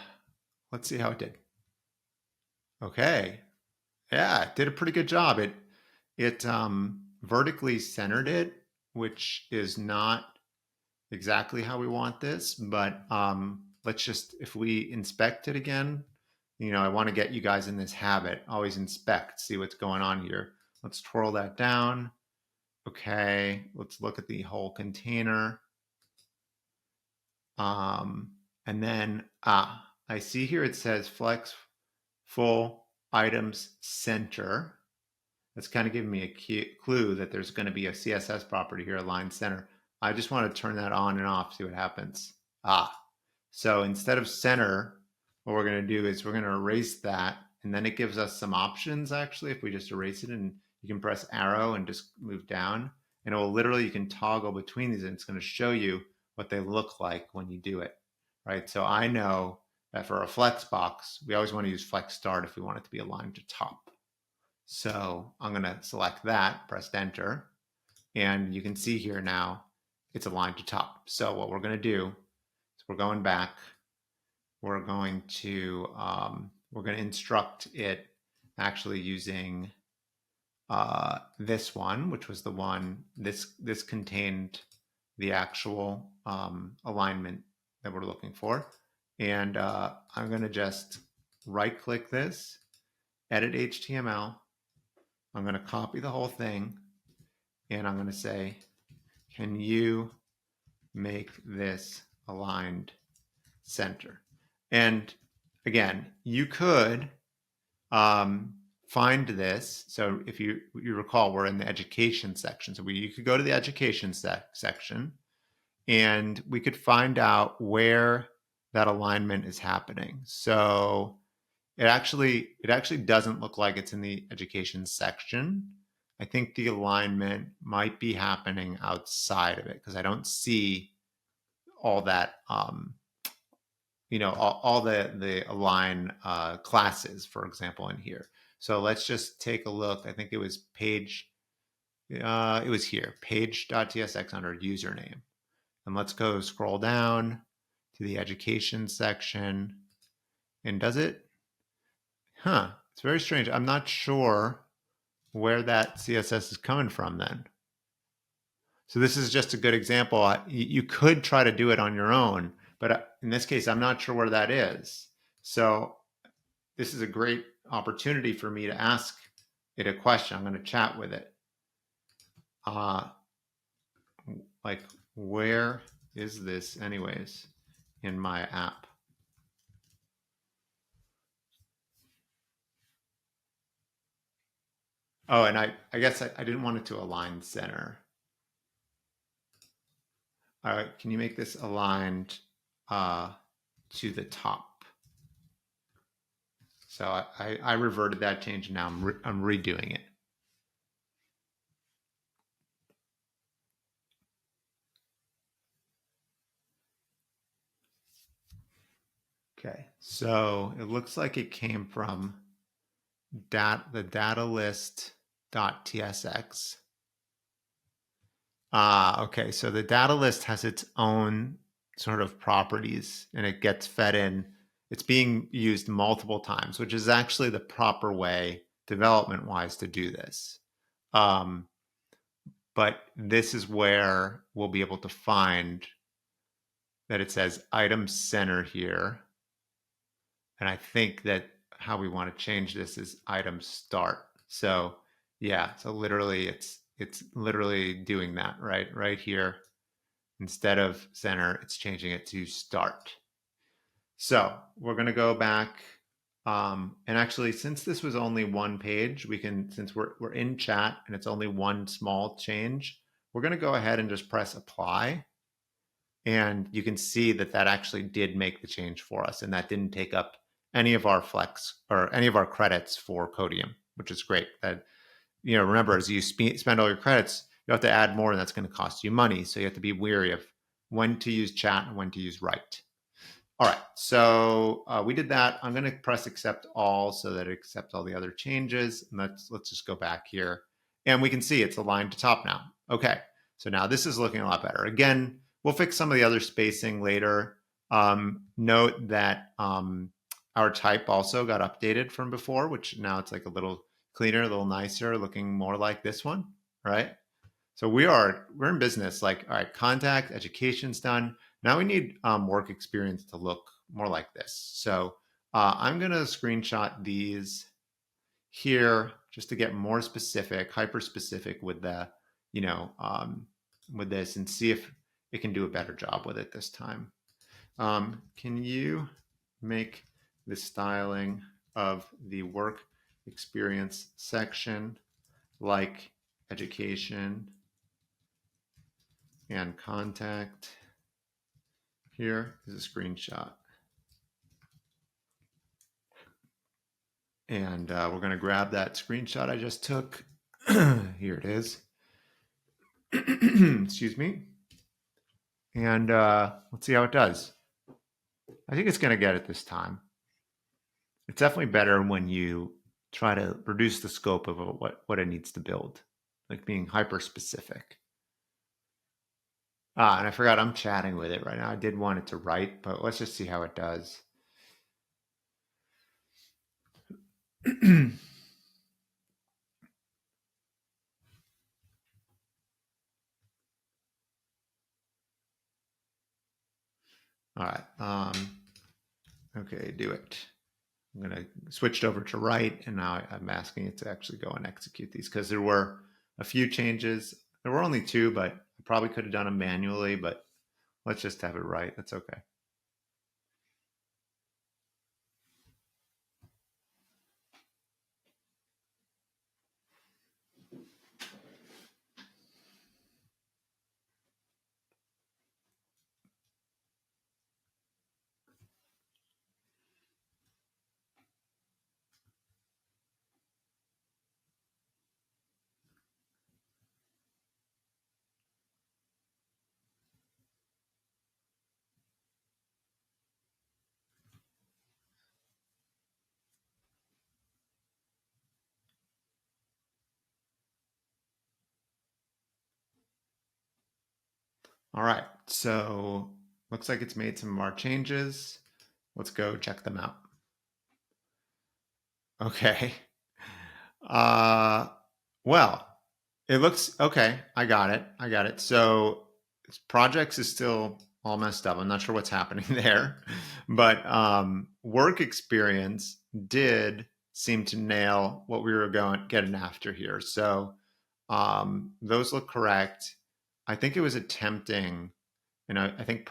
let's see how it did. Okay, yeah, it did a pretty good job. It vertically centered it, which is not exactly how we want this, but let's just, if we inspect it again, I want to get you guys in this habit. Always inspect, see what's going on here. Let's twirl that down. Okay, let's look at the whole container. And then I see here it says flex full items center. That's kind of giving me a clue that there's going to be a CSS property here, align center. I just want to turn that on and off, see what happens. So instead of center, what we're going to do is we're going to erase that, and then it gives us some options actually if we just erase it, and you can press arrow and just move down, and it will literally, you can toggle between these and it's going to show you what they look like when you do it, right? So I know that for a flex box, we always want to use flex start if we want it to be aligned to top. So I'm going to select that, press enter, and you can see here now it's aligned to top. So what we're going to do is we're going back, we're going to instruct it actually using this one, which was the one, this contained the actual alignment that we're looking for. And I'm going to just right click this, edit HTML. I'm going to copy the whole thing, and I'm going to say can you make this aligned center? And again, you could find this. So if you recall, we're in the education section. So you could go to the education section and we could find out where that alignment is happening. So it actually doesn't look like it's in the education section. I think the alignment might be happening outside of it because I don't see all that, all the align classes, for example, in here. So let's just take a look. I think it was page, it was here, page.tsx under username. And let's go scroll down to the education section. And does it? It's very strange. I'm not sure where that CSS is coming from then. So this is just a good example. You could try to do it on your own, but in this case, I'm not sure where that is. So this is a great opportunity for me to ask it a question. I'm going to chat with it. Like, where is this anyways in my app? Oh, and I guess I didn't want it to align center. All right, can you make this aligned to the top? So I reverted that change. Now I'm redoing it. Okay, so it looks like it came from the data list.tsx. Okay, so the data list has its own sort of properties and it gets fed in. It's being used multiple times, which is actually the proper way development-wise to do this. But this is where we'll be able to find that it says item center here. And I think that how we want to change this is item start. So yeah, so literally it's literally doing that right here. Instead of center, it's changing it to start. So we're going to go back. And actually, since this was only one page, we can, since we're in chat and it's only one small change, we're going to go ahead and just press apply. And you can see that that actually did make the change for us. And that didn't take up any of our flex or any of our credits for Codium, which is great. That, remember, as you spend all your credits, you have to add more and that's going to cost you money. So you have to be wary of when to use chat and when to use write. All right, so we did that. I'm going to press accept all so that it accepts all the other changes. And let's just go back here. And we can see it's aligned to top now. Okay, so now this is looking a lot better. Again, we'll fix some of the other spacing later. Note that our type also got updated from before, which now it's like a little cleaner, a little nicer, looking more like this one, right? So we're in business. Like, all right, contact, education's done. Now we need work experience to look more like this. So I'm going to screenshot these here just to get more specific, hyper specific with the, with this and see if it can do a better job with it this time. Can you make the styling of the work experience section like education and contact? Here is a screenshot. And we're going to grab that screenshot I just took. Here it is. Excuse me. And let's see how it does. I think it's going to get it this time. It's definitely better when you try to reduce the scope of what it needs to build, like being hyper specific. And I forgot I'm chatting with it right now. I did want it to write, but let's just see how it does. All right. Okay, do it. I'm going to switch over to write, and now I'm asking it to actually go and execute these because there were a few changes. There were only two, but I probably could have done them manually, but let's just have it right. That's okay. All right, so looks like it's made some more changes. Let's go check them out. Okay. Uh, well, it looks okay. I got it. I got it. So projects is still all messed up. I'm not sure what's happening there, but work experience did seem to nail what we were getting after here. So those look correct. I think it was attempting, and I think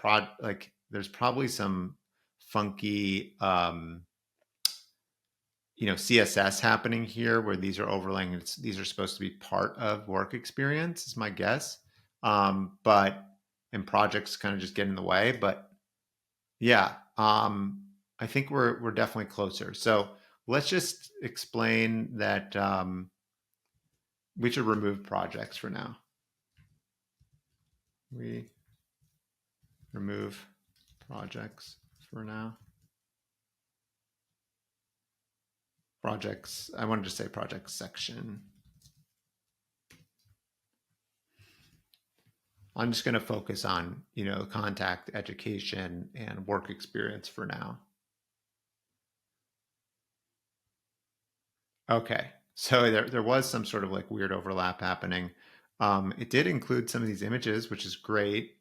there's probably some funky CSS happening here where these are overlaying. These are supposed to be part of work experience, is my guess. But and projects kind of just get in the way. But yeah, I think we're definitely closer. So let's just explain that we should remove projects for now. We remove projects for now. Projects, I wanted to say projects section. I'm just going to focus on, contact, education, and work experience for now. Okay. So there was some sort of like weird overlap happening. It did include some of these images, which is great.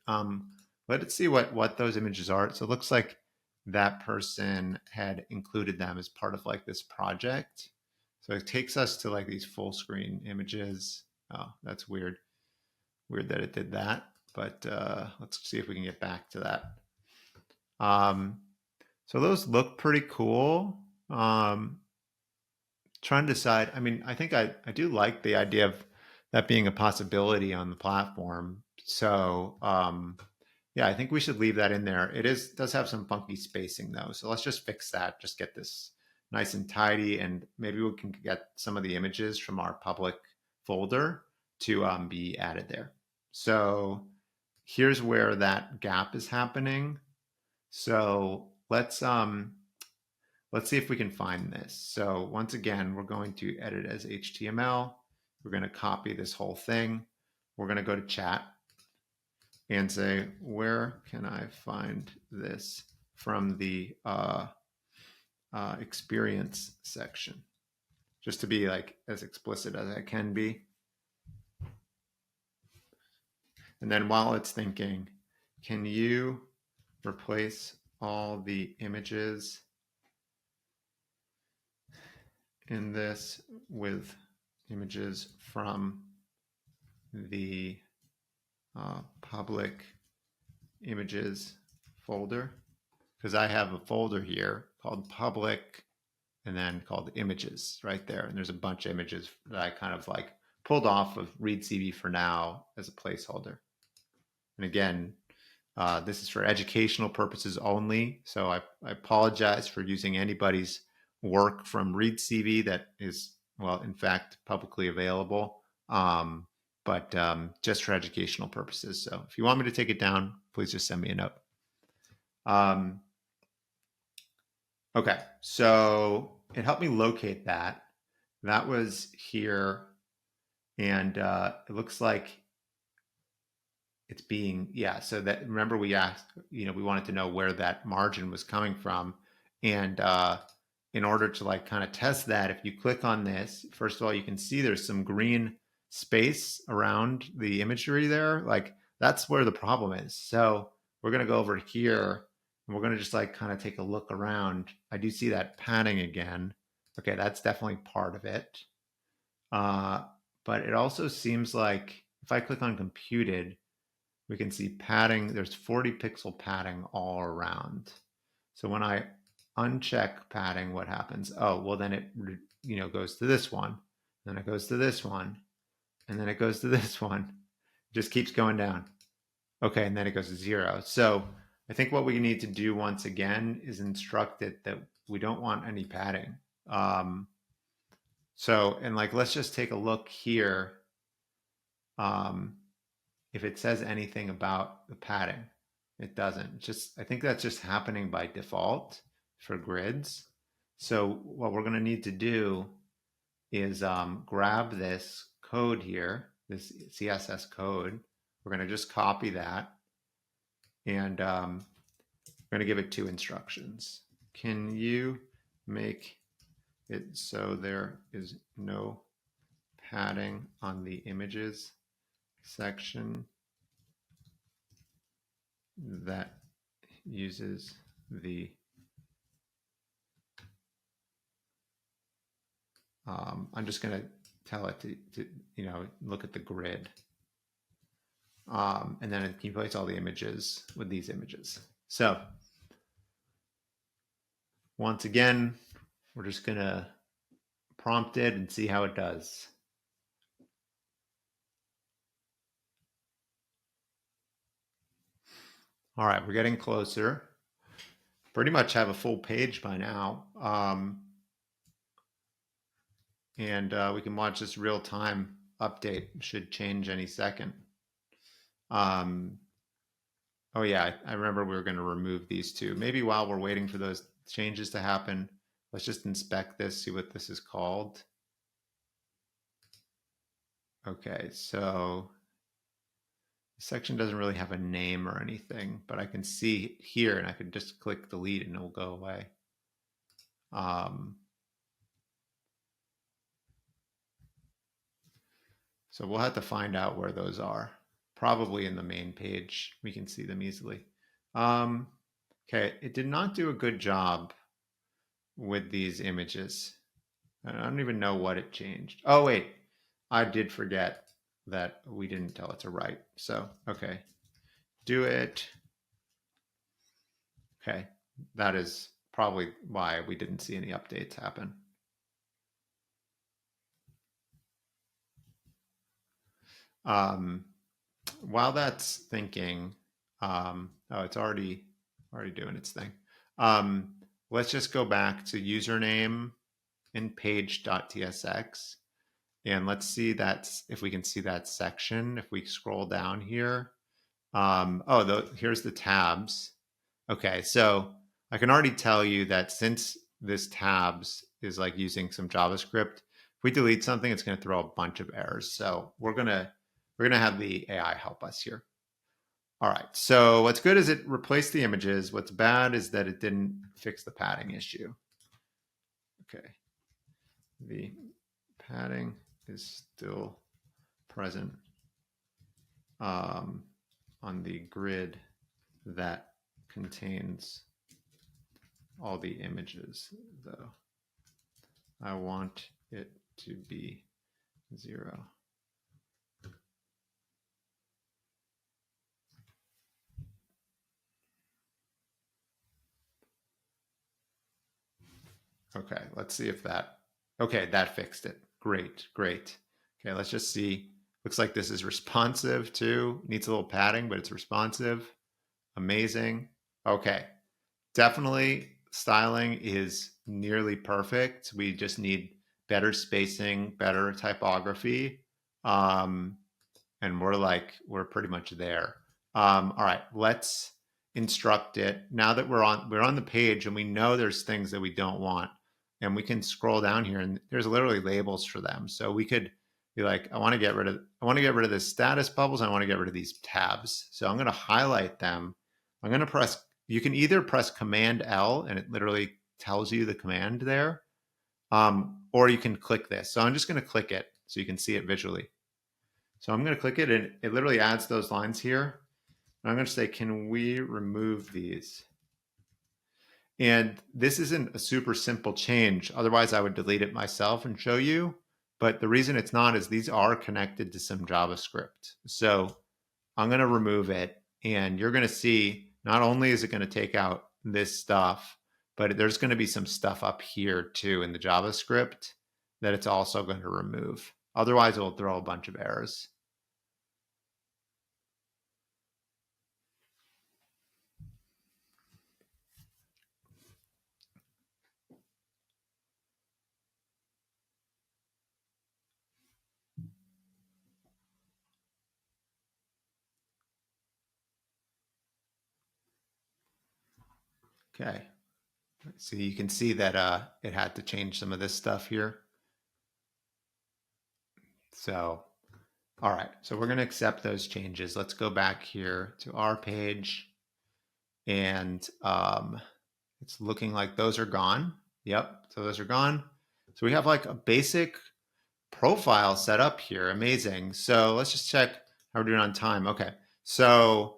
Let's see what those images are. So it looks like that person had included them as part of like this project. So it takes us to like these full screen images. Oh, that's weird. Weird that it did that. But let's see if we can get back to that. So those look pretty cool. Trying to decide. I mean, I think I do like the idea of that being a possibility on the platform. So yeah, I think we should leave that in there. Does have some funky spacing though. So let's just fix that. Just get this nice and tidy, and maybe we can get some of the images from our public folder to be added there. So here's where that gap is happening. So let's see if we can find this. So once again, we're going to edit as HTML. We're going to copy this whole thing. We're going to go to chat and say, where can I find this from the experience section? Just to be like as explicit as I can be. And then while it's thinking, can you replace all the images in this with images from the public images folder? Because I have a folder here called public and then called images right there. And there's a bunch of images that I kind of like pulled off of read.cv for now as a placeholder. And again, this is for educational purposes only. So I apologize for using anybody's work from read.cv that is, well, in fact, publicly available, but just for educational purposes. So if you want me to take it down, please just send me a note. Okay, so it helped me locate that. That was here, and it looks like it's being, yeah, so that, remember we asked, we wanted to know where that margin was coming from. And in order to like kind of test that, if you click on this, first of all, you can see there's some green space around the imagery there. Like that's where the problem is. So we're going to go over here and we're going to just like kind of take a look around. I do see that padding again. Okay, that's definitely part of it. But it also seems like if I click on computed, we can see padding. There's 40 pixel padding all around. So when I uncheck padding, what happens? Oh, well then it goes to this one, then it goes to this one, and then it goes to this one. It just keeps going down. Okay, and then it goes to 0. So I think what we need to do once again is instruct it that we don't want any padding. And like, let's just take a look here. If it says anything about the padding, it doesn't. I think that's just happening by default for grids. So what we're going to need to do is grab this code here, this CSS code. We're going to just copy that, and we're going to give it 2 instructions. Can you make it so there is no padding on the images section that uses the I'm just going to tell it to look at the grid, and then it can place all the images with these images. So once again, we're just going to prompt it and see how it does. All right, we're getting closer. Pretty much have a full page by now. And we can watch this real-time update. Should change any second. Oh yeah, I remember we were going to remove these 2. Maybe while we're waiting for those changes to happen, let's just inspect this, see what this is called. Okay, so the section doesn't really have a name or anything, but I can see here, and I can just click delete and it will go away. So we'll have to find out where those are. Probably in the main page. We can see them easily. Okay, it did not do a good job with these images. I don't even know what it changed. Oh, wait. I did forget that we didn't tell it to write. So, okay. Do it. Okay. That is probably why we didn't see any updates happen. While that's thinking, oh, it's already doing its thing. Let's just go back to username and page.tsx, and let's see if we can see that section. If we scroll down here, here's the tabs. Okay, so I can already tell you that since this tabs is like using some JavaScript, if we delete something, it's going to throw a bunch of errors. So we're gonna have the AI help us here. All right, so what's good is it replaced the images. What's bad is that it didn't fix the padding issue. Okay, the padding is still present on the grid that contains all the images, though. I want it to be 0. Okay, let's see if that fixed it. Great. Okay, let's just see. Looks like this is responsive too. Needs a little padding, but it's responsive. Amazing. Okay, definitely styling is nearly perfect. We just need better spacing, better typography. And we're pretty much there. All right, let's instruct it. Now that we're on the page and we know there's things that we don't want, and we can scroll down here and there's literally labels for them. So we could be like, I want to get rid of the status bubbles. I want to get rid of these tabs. So I'm going to highlight them. I'm going to press, you can either press Command L and it literally tells you the command there, or you can click this. So I'm just going to click it so you can see it visually. So I'm going to click it and it literally adds those lines here. And I'm going to say, can we remove these? And this isn't a super simple change. Otherwise, I would delete it myself and show you. But the reason it's not is these are connected to some JavaScript. So I'm going to remove it. And you're going to see not only is it going to take out this stuff, but there's going to be some stuff up here too in the JavaScript that it's also going to remove. Otherwise, it will throw a bunch of errors. Okay. So you can see that it had to change some of this stuff here. So, all right. So we're going to accept those changes. Let's go back here to our page. And it's looking like those are gone. Yep. So those are gone. So we have like a basic profile set up here. Amazing. So let's just check how we're doing on time. Okay. So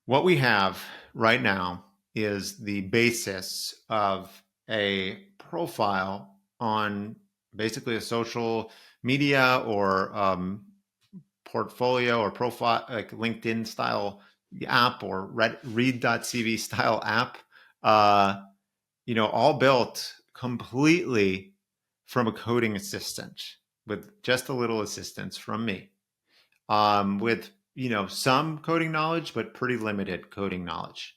what we have right now is the basis of a profile on basically a social media or portfolio or profile, like LinkedIn style app or read.cv style app, all built completely from a coding assistant with just a little assistance from me, with some coding knowledge, but pretty limited coding knowledge.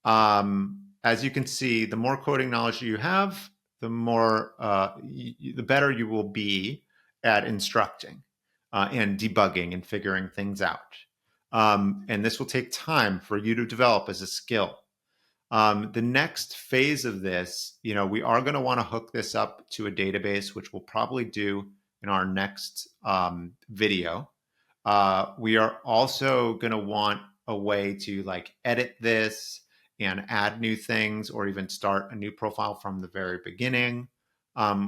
As you can see, the more coding knowledge you have, the more the better you will be at instructing and debugging and figuring things out. And this will take time for you to develop as a skill. The next phase of this, we are going to want to hook this up to a database, which we'll probably do in our next video. We are also going to want a way to like edit this and add new things or even start a new profile from the very beginning.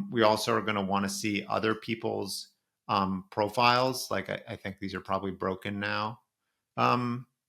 We also are going to want to see other people's profiles. Like I think these are probably broken now.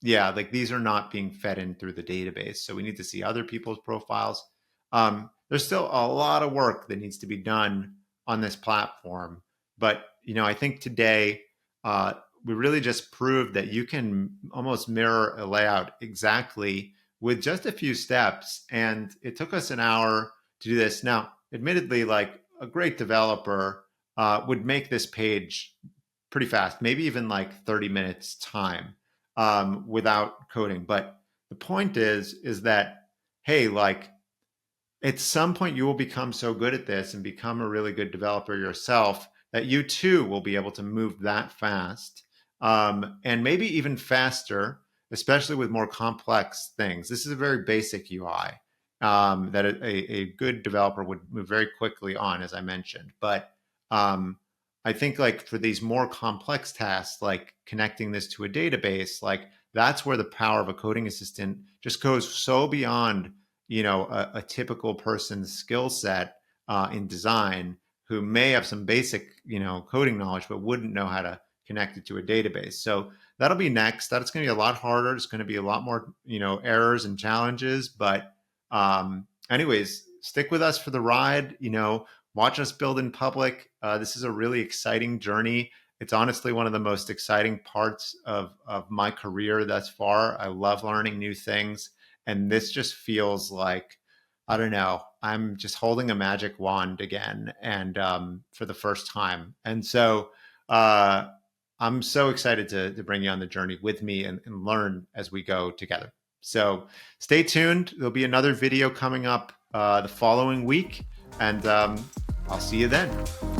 Yeah, like these are not being fed in through the database. So we need to see other people's profiles. There's still a lot of work that needs to be done on this platform. But, I think today we really just proved that you can almost mirror a layout exactly with just a few steps. And it took us an hour to do this. Now, admittedly, like a great developer would make this page pretty fast, maybe even like 30 minutes time without coding. But the point is that, hey, like at some point you will become so good at this and become a really good developer yourself that you too will be able to move that fast, and maybe even faster, especially with more complex things. This is a very basic UI that a good developer would move very quickly on, as I mentioned. But I think like for these more complex tasks, like connecting this to a database, like that's where the power of a coding assistant just goes so beyond, a typical person's skill set in design who may have some basic, coding knowledge, but wouldn't know how to connect it to a database. So that'll be next. That's going to be a lot harder. It's going to be a lot more, errors and challenges. But anyways, stick with us for the ride. Watch us build in public. This is a really exciting journey. It's honestly one of the most exciting parts of my career thus far. I love learning new things. And this just feels like, I don't know, I'm just holding a magic wand again and for the first time. And so I'm so excited to bring you on the journey with me and learn as we go together. So stay tuned. There'll be another video coming up the following week. And I'll see you then.